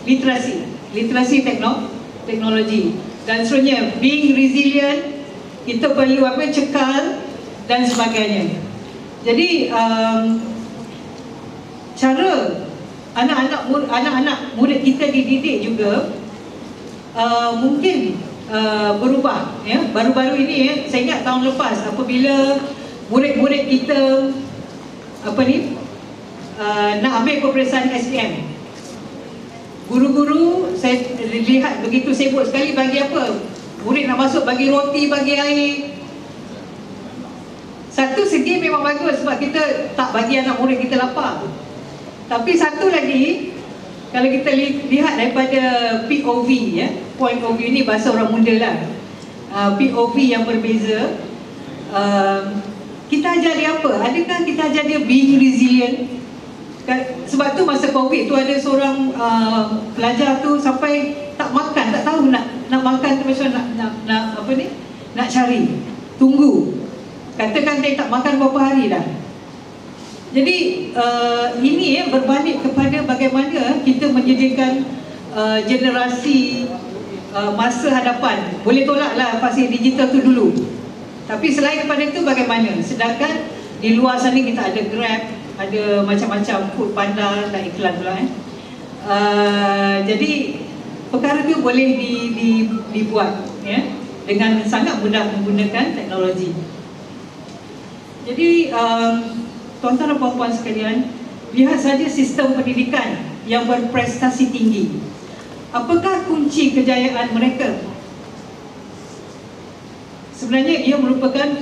literasi teknologi, dan seterusnya. Being resilient, kita perlu cekal dan sebagainya. Jadi cara anak-anak murid kita dididik juga mungkin berubah, ya. Baru-baru ini, ya, saya ingat tahun lepas apabila murid-murid kita nak ambil peperiksaan SPM, guru-guru saya lihat begitu sibuk sekali bagi apa? Murid nak masuk bagi roti, bagi air. Satu segi memang bagus sebab kita tak bagi anak murid kita lapar. Tapi satu lagi, kalau kita lihat daripada POV, ya, point of view ni bahasa orang muda lah, POV yang berbeza, kita ajar dia apa? Adakah kita ajar dia being resilient? Sebab tu masa COVID tu ada seorang pelajar tu sampai tak makan, tak tahu nak makan tu macam nak cari, tunggu. Katakan dia tak makan berapa hari dah. Jadi ini, ya, berbalik kepada bagaimana kita menyediakan generasi masa hadapan. Boleh tolaklah fasa digital tu dulu, tapi selain daripada itu bagaimana? Sedangkan di luar sana kita ada Grab, ada macam-macam Food Panda dan iklan pula, jadi perkara itu boleh dibuat, ya, dengan sangat mudah menggunakan teknologi. Jadi tuan-tuan dan puan-puan sekalian, lihat saja sistem pendidikan yang berprestasi tinggi. Apakah kunci kejayaan mereka? Sebenarnya ia merupakan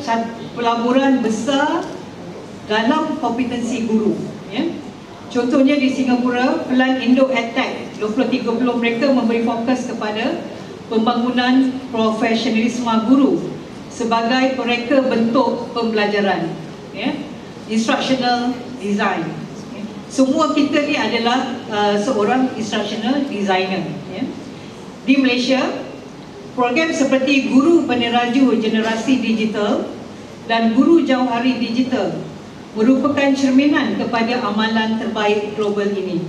pelaburan besar dalam kompetensi guru, ya. Contohnya di Singapura, Pelan Indo EdTech 2030 mereka memberi fokus kepada pembangunan profesionalisme guru sebagai mereka bentuk pembelajaran, ya. Instructional design, ya. Semua kita ni adalah seorang instructional designer, ya. Di Malaysia, program seperti Guru Peneraju Generasi Digital dan Guru Jauh Hari Digital merupakan cerminan kepada amalan terbaik global ini.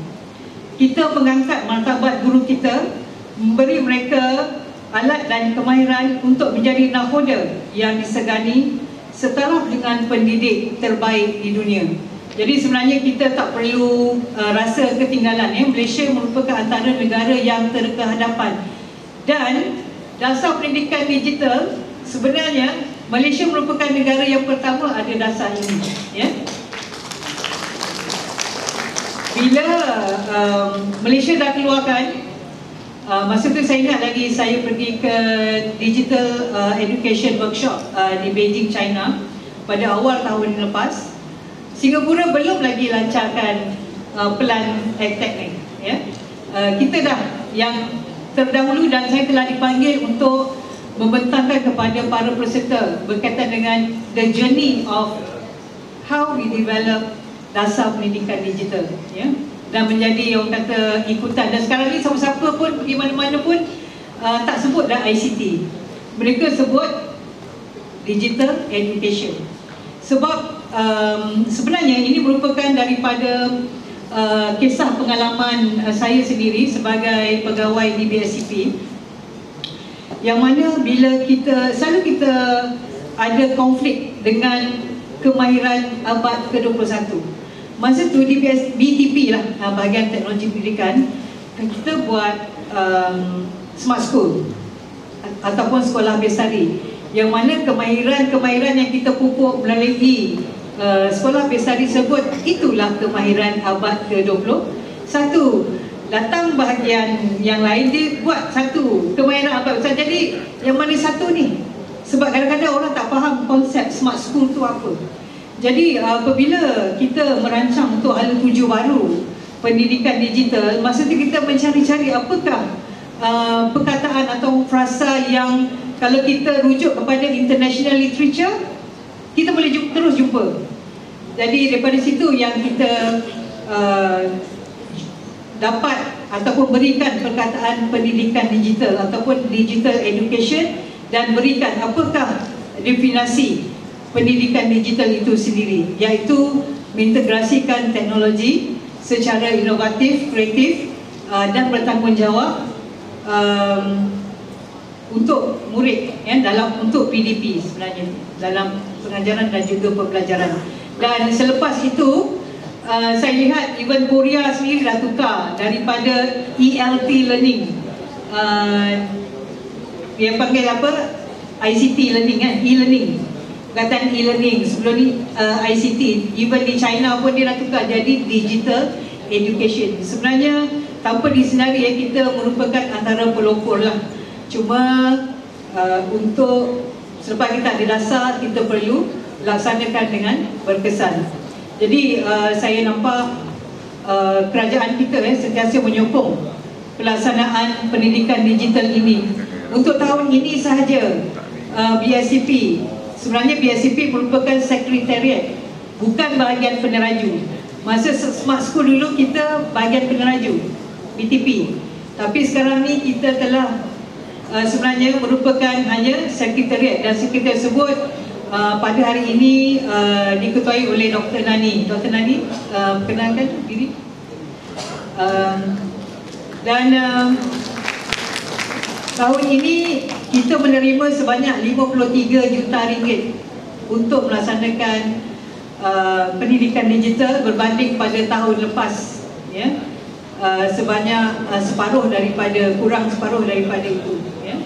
Kita mengangkat martabat guru kita, memberi mereka alat dan kemahiran untuk menjadi nakhoda yang disegani setaraf dengan pendidik terbaik di dunia. Jadi sebenarnya kita tak perlu rasa ketinggalan, ya. Malaysia merupakan antara negara yang terkehadapan. Dan dasar pendidikan digital, sebenarnya Malaysia merupakan negara yang pertama ada dasar ini, ya. Bila Malaysia dah keluarkan, masa tu saya ingat lagi saya pergi ke Digital Education Workshop di Beijing, China pada awal tahun lepas. Singapura belum lagi lancarkan pelan EdTech ni, ya. Kita dah yang terdahulu dan saya telah dipanggil untuk membentangkan kepada para peserta berkaitan dengan the journey of how we develop dasar pendidikan digital, ya. Dan menjadi orang kata ikutan. Dan sekarang ni siapa-siapa pun pergi mana-mana pun tak sebut dah ICT, mereka sebut digital education. Sebab sebenarnya ini merupakan daripada kisah pengalaman saya sendiri sebagai pegawai di BSCP, yang mana bila selalu kita ada konflik dengan kemahiran abad ke-21. Masa tu di BTP lah, bahagian teknologi pendidikan, kita buat smart school ataupun sekolah bestari, yang mana kemahiran yang kita pupuk melalui sekolah bestari tersebut, itulah kemahiran abad ke-21. Datang bahagian yang lain, dia buat satu kemahiran abad ke-21. Jadi yang mana satu ni? Sebab kadang-kadang orang tak faham konsep smart school tu apa. Jadi apabila kita merancang untuk hala tuju baru pendidikan digital, maksudnya kita mencari-cari apakah perkataan atau frasa yang kalau kita rujuk kepada international literature, kita boleh terus jumpa. Jadi daripada situ yang kita dapat ataupun berikan perkataan pendidikan digital ataupun digital education, dan berikan apakah definisi pendidikan digital itu sendiri, iaitu mengintegrasikan teknologi secara inovatif, kreatif dan bertanggungjawab untuk murid, untuk PDP sebenarnya, dalam pengajaran dan juga pembelajaran. Dan selepas itu saya lihat even Korea sendiri dah tukar daripada ELT learning, dia panggil apa, ICT learning kan, e-learning, perkataan e-learning. Sebelum ni ICT, even di China pun dia dah tukar jadi digital education. Sebenarnya tanpa disenari kita merupakan antara pelopor lah. Cuma untuk selepas kita ada dasar, kita perlu laksanakan dengan berkesan. Jadi saya nampak kerajaan kita sentiasa menyokong pelaksanaan pendidikan digital ini. Untuk tahun ini sahaja BSCP, sebenarnya BSCP merupakan sekretariat, bukan bahagian peneraju. Masa Smart School dulu kita bahagian peneraju BTP, tapi sekarang ni kita telah sebenarnya merupakan hanya sekretariat, dan sekretariat tersebut pada hari ini diketuai oleh Dr. Nani. Dr. Nani, perkenalkan diri. Dan tahun ini kita menerima sebanyak 53 juta ringgit untuk melaksanakan pendidikan digital berbanding pada tahun lepas, ya. Sebanyak kurang separuh daripada itu, ya.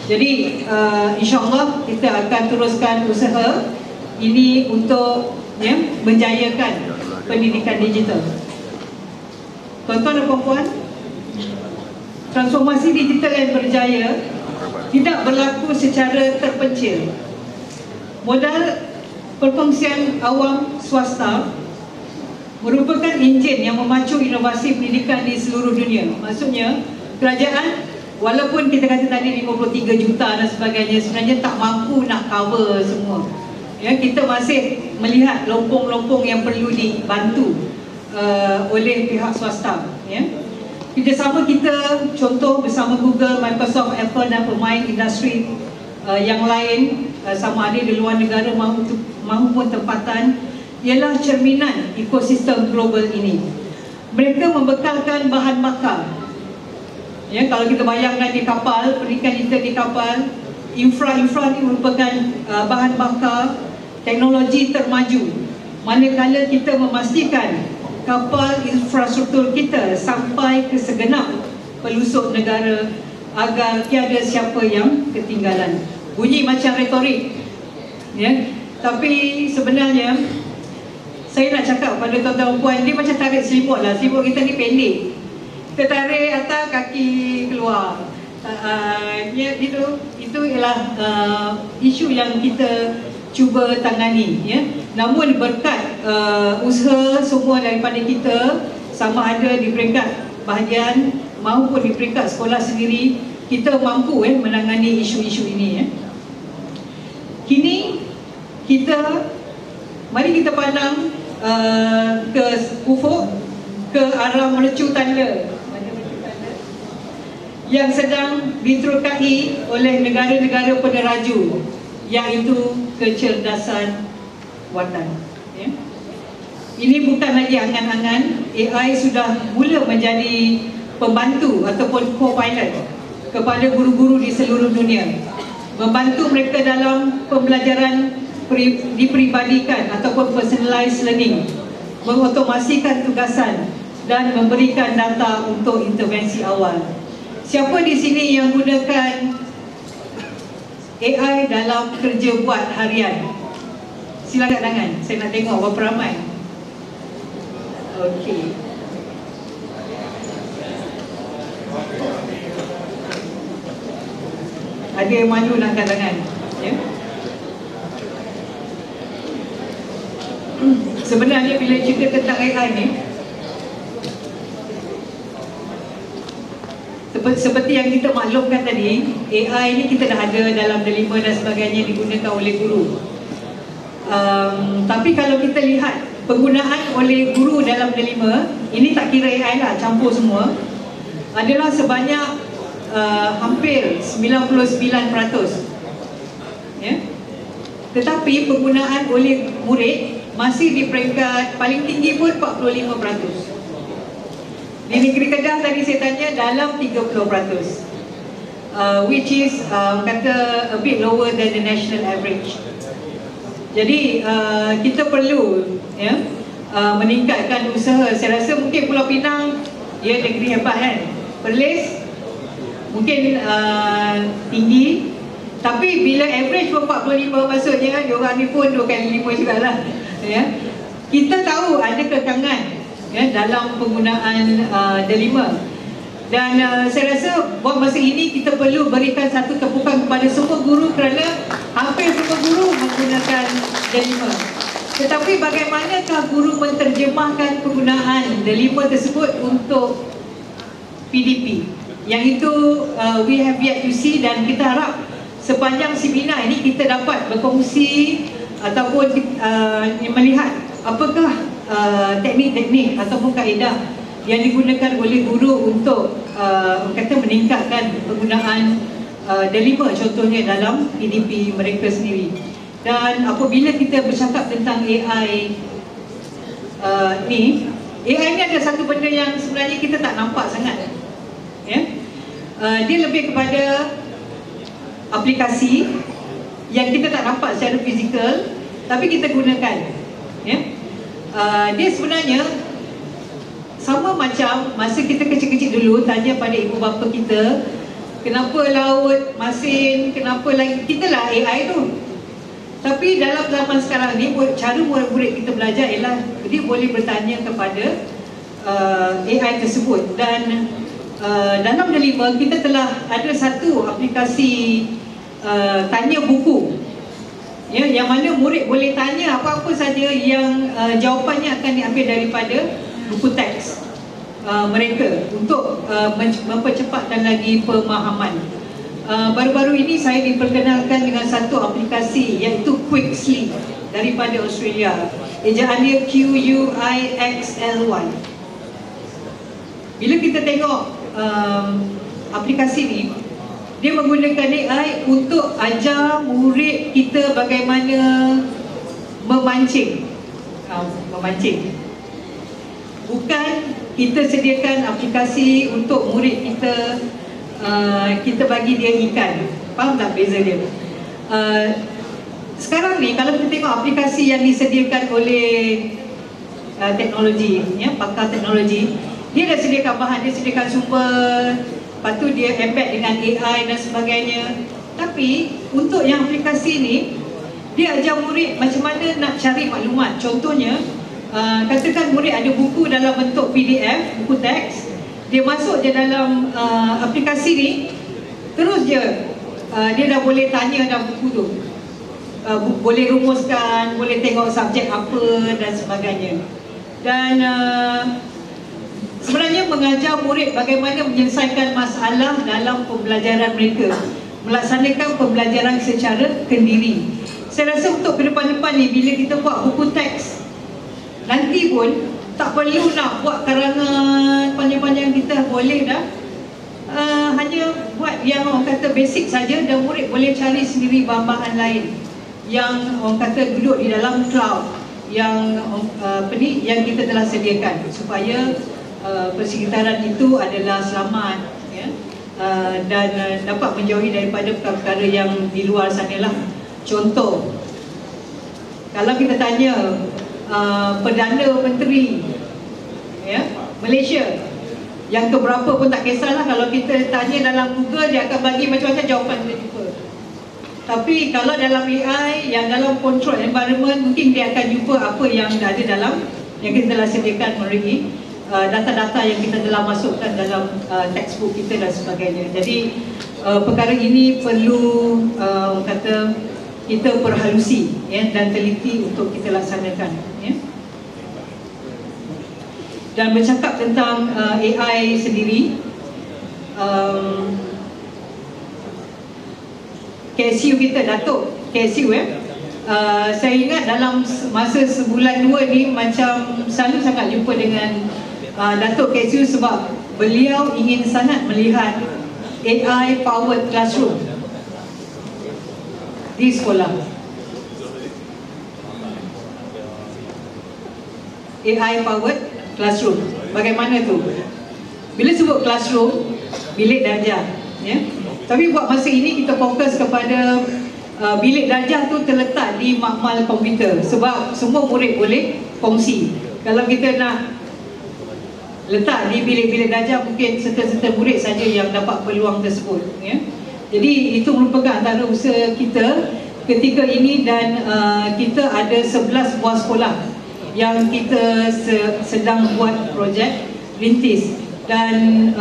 Jadi insya-Allah kita akan teruskan usaha ini untuk, ya, menjayakan pendidikan digital. Tuan-tuan dan puan-puan, transformasi digital yang berjaya tidak berlaku secara terpencil. Modal perkongsian awam swasta merupakan enjin yang memacu inovasi pendidikan di seluruh dunia. Maksudnya kerajaan, walaupun kita kata tadi 53 juta dan sebagainya, sebenarnya tak mampu nak cover semua, ya. Kita masih melihat lompong-lompong yang perlu dibantu oleh pihak swasta, ya. Kerjasama kita, contoh bersama Google, Microsoft, Apple dan pemain industri yang lain, sama ada di luar negara maupun tempatan, ialah cerminan ekosistem global ini. Mereka membekalkan bahan bakar, ya. Kalau kita bayangkan di kapal, pendidikan kita di kapal, infra ini merupakan bahan bakar teknologi termaju. Manakala kita memastikan kapal infrastruktur kita sampai ke segenap pelosok negara agar tiada siapa yang ketinggalan. Bunyi macam retorik, ya. Tapi sebenarnya saya nak cakap pada tuan-tuan puan, dia macam tarik selimut lah. Selimut kita ni pendek, kita tarik atas, kaki keluar. Itu ialah isu yang kita cuba tangani, ya. Namun berkat usaha semua daripada kita, sama ada di peringkat bahagian maupun di peringkat sekolah sendiri, kita mampu menangani isu-isu ini, ya. Kini mari kita pandang ke ufuk, ke arah menuju tanda yang sedang diterokai oleh negara-negara peneraju, iaitu kecerdasan buatan, ya. Ini bukan lagi angan-angan, AI sudah mula menjadi pembantu ataupun co-pilot kepada guru-guru di seluruh dunia, membantu mereka dalam pembelajaran diperibadikan ataupun personalized learning, mengotomasikan tugasan dan memberikan data untuk intervensi awal. Siapa di sini yang gunakan AI dalam kerja buat harian? Silakan tangan, saya nak tengok berapa ramai. Okey. Ada yang malu nak angkat tangan? Ya? Sebenarnya bila cerita tentang AI ni, seperti yang kita maklumkan tadi, AI ni kita dah ada dalam Delima dan sebagainya, digunakan oleh guru. Tapi kalau kita lihat penggunaan oleh guru dalam Delima, ini tak kira AI lah, campur semua, adalah sebanyak hampir 99%. Ya? Tetapi penggunaan oleh murid masih di peringkat paling tinggi pun 45%. Di negeri Kedah tadi saya tanya dalam 30%, which is kata a bit lower than the national average. Jadi kita perlu meningkatkan usaha. Saya rasa mungkin Pulau Pinang dia negeri hebat kan, Perlis mungkin tinggi, tapi bila average pun 45, maksudnya kan diorang ni pun 2 kali 5 jugalah. Ya. Kita tahu ada kekangan dalam penggunaan Delima, dan saya rasa buat masa ini kita perlu berikan satu tepukan kepada semua guru kerana hampir semua guru menggunakan Delima. Tetapi bagaimanakah guru menterjemahkan penggunaan Delima tersebut untuk PDP? Yang itu we have yet to see, dan kita harap sepanjang seminar ini kita dapat berkongsi ataupun melihat apakah teknik-teknik ataupun kaedah yang digunakan oleh guru untuk kata meningkatkan penggunaan Delima contohnya dalam PDP mereka sendiri. Dan apabila kita bercakap tentang AI ni ada satu benda yang sebenarnya kita tak nampak sangat. Ya? Dia lebih kepada aplikasi yang kita tak nampak secara fizikal, tapi kita gunakan. Ya? Dia sebenarnya sama macam masa kita kecil-kecil dulu tanya pada ibu bapa kita, kenapa laut, masin, kenapa lagi, kita lah AI tu. Tapi dalam zaman sekarang ni, cara murid-murid kita belajar ialah dia boleh bertanya kepada AI tersebut. Dan dalam Delima kita telah ada satu aplikasi tanya buku, ya, yang mana murid boleh tanya apa-apa saja yang jawapannya akan diambil daripada buku teks mereka untuk mempercepatkan lagi pemahaman. Baru-baru ini saya diperkenalkan dengan satu aplikasi iaitu Quixly daripada Australia. Ejaannya Quixly. Bila kita tengok aplikasi ni, dia menggunakan AI untuk ajar murid kita bagaimana memancing. Bukan kita sediakan aplikasi untuk murid kita, kita bagi dia ikan. Faham tak beza dia? Sekarang ni kalau kita tengok aplikasi yang disediakan oleh teknologi, ya, pakar teknologi, dia dah sediakan bahan, dia sediakan sumber, lepas tu dia embed dengan AI dan sebagainya. Tapi untuk yang aplikasi ni, dia ajar murid macam mana nak cari maklumat. Contohnya, katakan murid ada buku dalam bentuk PDF, buku teks, dia masuk je dalam aplikasi ni, terus je dia dah boleh tanya dalam buku tu, boleh rumuskan, boleh tengok subjek apa dan sebagainya. Dan sebenarnya mengajar murid bagaimana menyelesaikan masalah dalam pembelajaran mereka, melaksanakan pembelajaran secara kendiri. Saya rasa untuk ke depan-depan ni, bila kita buat buku teks, nanti pun tak perlu nak buat karangan panjang-panjang, kita boleh dah hanya buat yang orang kata basic saja, dan murid boleh cari sendiri bahan-bahan lain yang orang kata duduk di dalam cloud. yang yang kita telah sediakan supaya persekitaran itu adalah selamat, ya, dan dapat menjauhi daripada perkara yang di luar sana lah. Contoh, kalau kita tanya Perdana Menteri, ya, Malaysia yang keberapa pun tak kisahlah, kalau kita tanya dalam Google dia akan bagi macam-macam jawapan kita jumpa. Tapi kalau dalam AI yang dalam control environment, mungkin dia akan jumpa apa yang ada dalam yang kita telah sediakan melalui data-data yang kita telah masukkan dalam textbook kita dan sebagainya. Jadi perkara ini perlu kata kita perhalusi, ya, dan teliti untuk kita laksanakan, ya. Dan bercakap tentang AI sendiri, KSU kita, Datuk KSU, saya ingat dalam masa sebulan dua ni macam selalu sangat jumpa dengan Datuk KSU sebab beliau ingin sangat melihat AI powered classroom di sekolah. AI powered classroom, bagaimana tu? Bila sebut classroom, bilik darjah, ya. Tapi buat masa ini kita fokus kepada bilik darjah tu terletak di makmal komputer sebab semua murid boleh kongsi. Kalau kita nak letak di bilik-bilik darjah, mungkin serta-serta murid saja yang dapat peluang tersebut, ya. Jadi itu merupakan antara usaha kita ketika ini, dan kita ada 11 buah sekolah yang kita sedang buat projek rintis, dan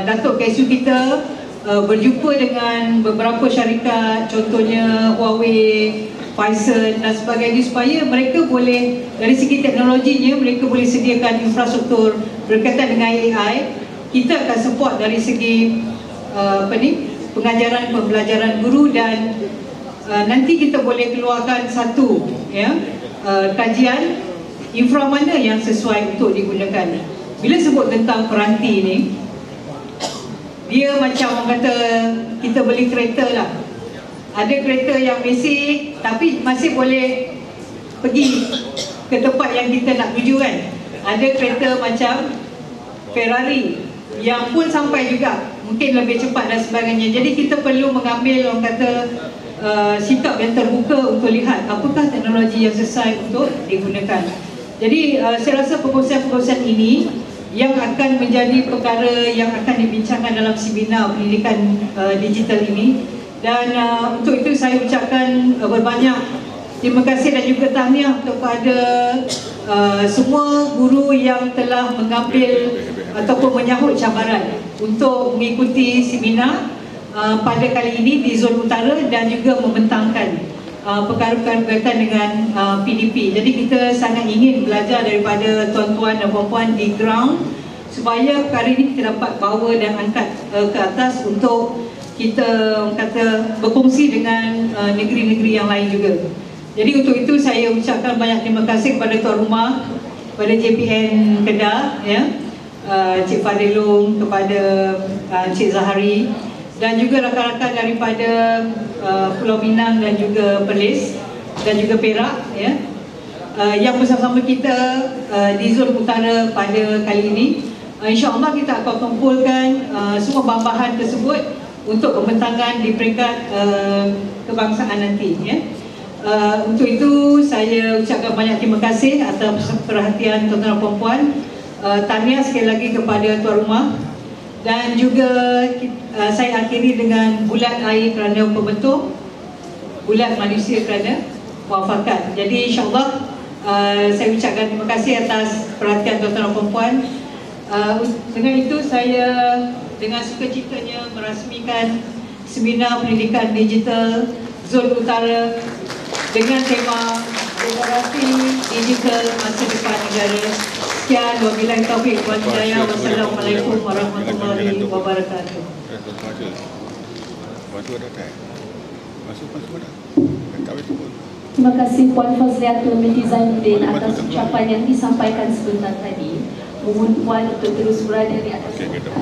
Datuk KSU kita berjumpa dengan beberapa syarikat, contohnya Huawei, Phison dan sebagainya, supaya mereka boleh dari segi teknologinya mereka boleh sediakan infrastruktur berkaitan dengan AI. Kita akan support dari segi pengajaran pembelajaran guru, dan nanti kita boleh keluarkan satu, ya, kajian infra mana yang sesuai untuk digunakan. Bila sebut tentang peranti ni, dia macam orang kata kita beli kereta lah. Ada kereta yang basic tapi masih boleh pergi ke tempat yang kita nak tuju, kan. Ada kereta macam Ferrari yang pun sampai juga, mungkin lebih cepat dan sebagainya. Jadi kita perlu mengambil orang kata sikap yang terbuka untuk lihat apakah teknologi yang sesuai untuk digunakan. Jadi saya rasa perkongsian-perkongsian ini yang akan menjadi perkara yang akan dibincangkan dalam seminar pendidikan digital ini. Dan untuk itu saya ucapkan berbanyak terima kasih dan juga tahniah kepada semua guru yang telah mengambil ataupun menyahut cabaran untuk mengikuti seminar pada kali ini di Zon Utara, dan juga membentangkan perkara-perkara berkaitan dengan PDP. Jadi kita sangat ingin belajar daripada tuan-tuan dan puan-puan di ground supaya perkara ini kita dapat bawa dan angkat ke atas untuk kita kata berkongsi dengan negeri-negeri yang lain juga. Jadi untuk itu saya ucapkan banyak terima kasih kepada tuan rumah, kepada JPN Kedah, ya, Cik Fadilung, kepada Cik Zahari, dan juga rakan-rakan daripada Pulau Pinang dan juga Perlis dan juga Perak, ya, yang bersama-sama kita di Zon Utara pada kali ini. InsyaAllah kita akan kumpulkan semua bahan-bahan tersebut untuk pembentangan di peringkat kebangsaan nanti, ya. Untuk itu saya ucapkan banyak terima kasih atas perhatian tuan-tuan dan puan-puan. Tahniah sekali lagi kepada tuan rumah, dan juga saya akhiri dengan bulat air kerana pembentuk, bulat manusia kerana muafakat. Jadi insyaAllah saya ucapkan terima kasih atas perhatian tuan-tuan dan puan-puan. Dengan itu saya dengan sukacitanya merasmikan seminar pendidikan digital Zon Utara dengan tema Generasi Digital Masa Depan Negara. Sekian, wabillahi taufiq wal hidayah. Wassalamualaikum warahmatullahi wabarakatuh. Terima kasih Puan Fazliatul binti Zainuddin atas ucapan yang disampaikan sebentar tadi. Mohon Puan untuk terus berada di atas kereta.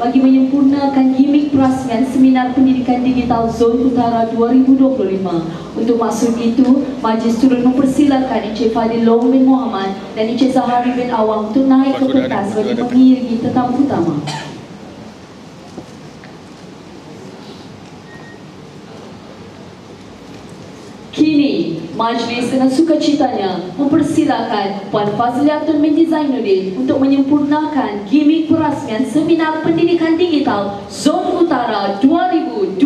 Bagi menyempurnakan gimmick perasmian seminar pendidikan digital Digital Zon Utara 2025. Untuk maksud itu, Majlis turut mempersilakan Encik Fadil Long bin Muhammad dan Encik Zahari bin Awang untuk naik ke pentas bagi mengiringi tetamu utama. Kini, Majlis dengan sukacitanya mempersilakan Puan Fazliatul Binti Zainuddin untuk menyempurnakan gimik perasmian Seminar Pendidikan Digital Zon Utara 2025.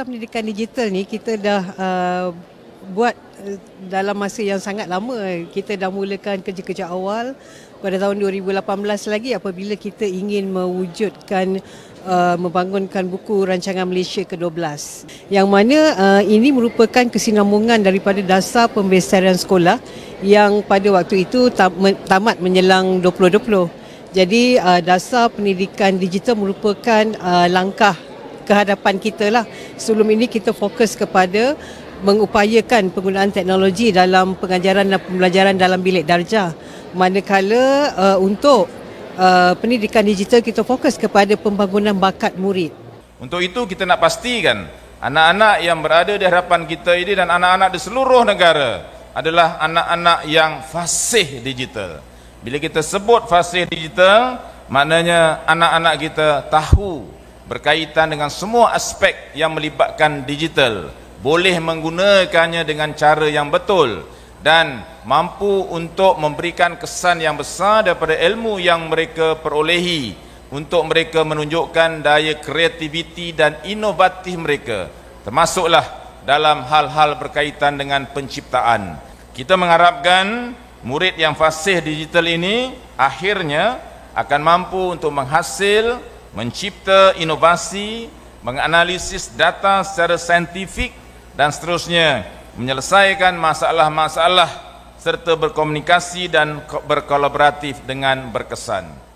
Pendidikan digital ni kita dah buat dalam masa yang sangat lama. Kita dah mulakan kerja-kerja awal pada tahun 2018 lagi apabila kita ingin mewujudkan membangunkan buku rancangan Malaysia ke-12. Yang mana ini merupakan kesinambungan daripada dasar pembelajaran sekolah yang pada waktu itu tamat menjelang 2020. Jadi dasar pendidikan digital merupakan langkah kehadapan kita lah. Sebelum ini kita fokus kepada mengupayakan penggunaan teknologi dalam pengajaran dan pembelajaran dalam bilik darjah. Manakala untuk pendidikan digital kita fokus kepada pembangunan bakat murid. Untuk itu kita nak pastikan anak-anak yang berada di hadapan kita ini dan anak-anak di seluruh negara adalah anak-anak yang fasih digital. Bila kita sebut fasih digital, maknanya anak-anak kita tahu berkaitan dengan semua aspek yang melibatkan digital, boleh menggunakannya dengan cara yang betul dan mampu untuk memberikan kesan yang besar daripada ilmu yang mereka perolehi untuk mereka menunjukkan daya kreativiti dan inovatif mereka, termasuklah dalam hal-hal berkaitan dengan penciptaan. Kita mengharapkan murid yang fasih digital ini akhirnya akan mampu untuk menghasil, mencipta inovasi, menganalisis data secara saintifik dan seterusnya, menyelesaikan masalah-masalah serta berkomunikasi dan berkolaboratif dengan berkesan.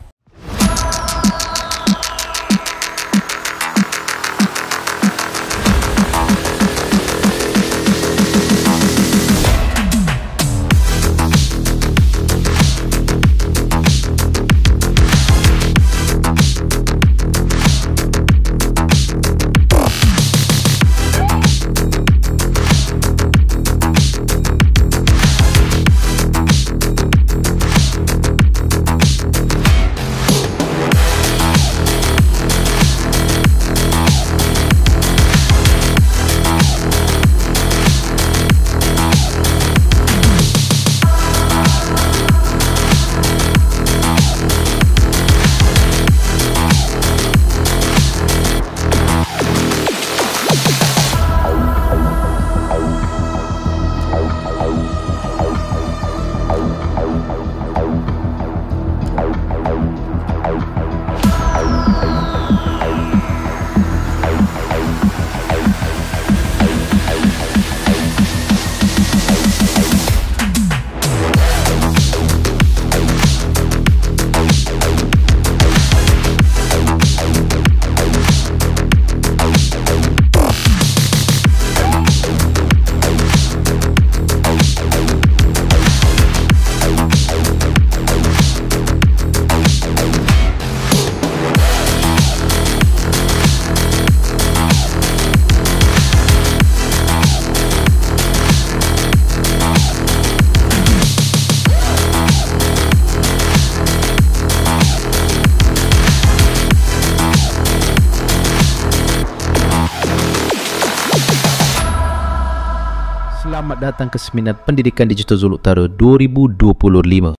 Selamat datang ke Seminar Pendidikan Digital Zulu Utara 2025.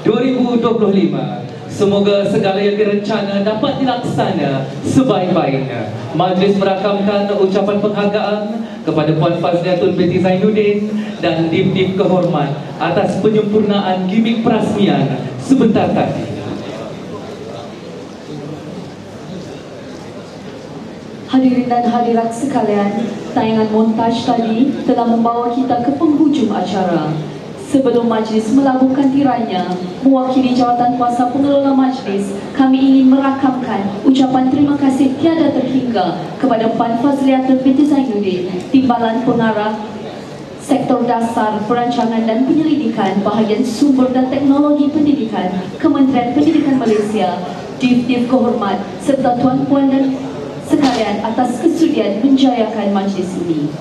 2025, semoga segala yang direncana dapat dilaksana sebaik-baiknya. Majlis merakamkan ucapan penghargaan kepada Puan Fazliatun binti Zainuddin dan Div-Div Kehormat atas penyempurnaan gimik perasmian sebentar tadi. Hadirin dan hadirat sekalian, tayangan montaj tadi telah membawa kita ke penghujung acara. Sebelum majlis melabuhkan tirainya, mewakili jawatan kuasa pengelola majlis, kami ingin merakamkan ucapan terima kasih tiada terhingga kepada Puan Fazliatun binti Zainuddin, Timbalan Pengarah Sektor Dasar, Perancangan dan Penyelidikan Bahagian Sumber dan Teknologi Pendidikan, Kementerian Pendidikan Malaysia, Div-Div Kehormat serta tuan-puan dan sekalian atas kesudian menjayakan majlis ini.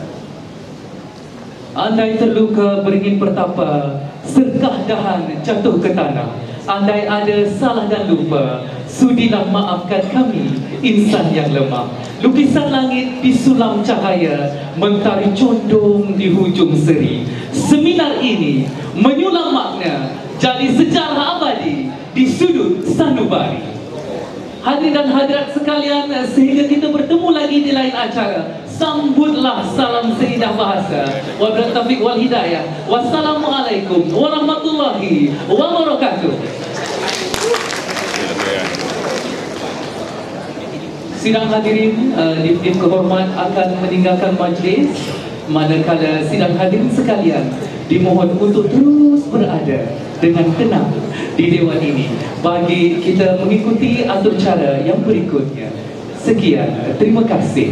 Andai terluka beringin pertapa, serkah dahan jatuh ke tanah. Andai ada salah dan lupa, sudilah maafkan kami, insan yang lemah. Lukisan langit disulam cahaya, mentari condong di hujung seri. Seminar ini menyulam makna, jadi sejarah abadi di sudut sanubari. Hadirin dan hadirat sekalian, sehingga kita bertemu lagi di lain acara, sambutlah salam seindah bahasa. Wabillahi taufiq wal hidayah. Wassalamualaikum warahmatullahi wabarakatuh. Sidang hadirin, Div-Div Kehormat akan meninggalkan majlis, manakala sidang hadirin sekalian dimohon untuk terus berada dengan tenang di dewan ini bagi kita mengikuti atur cara yang berikutnya. Sekian, terima kasih.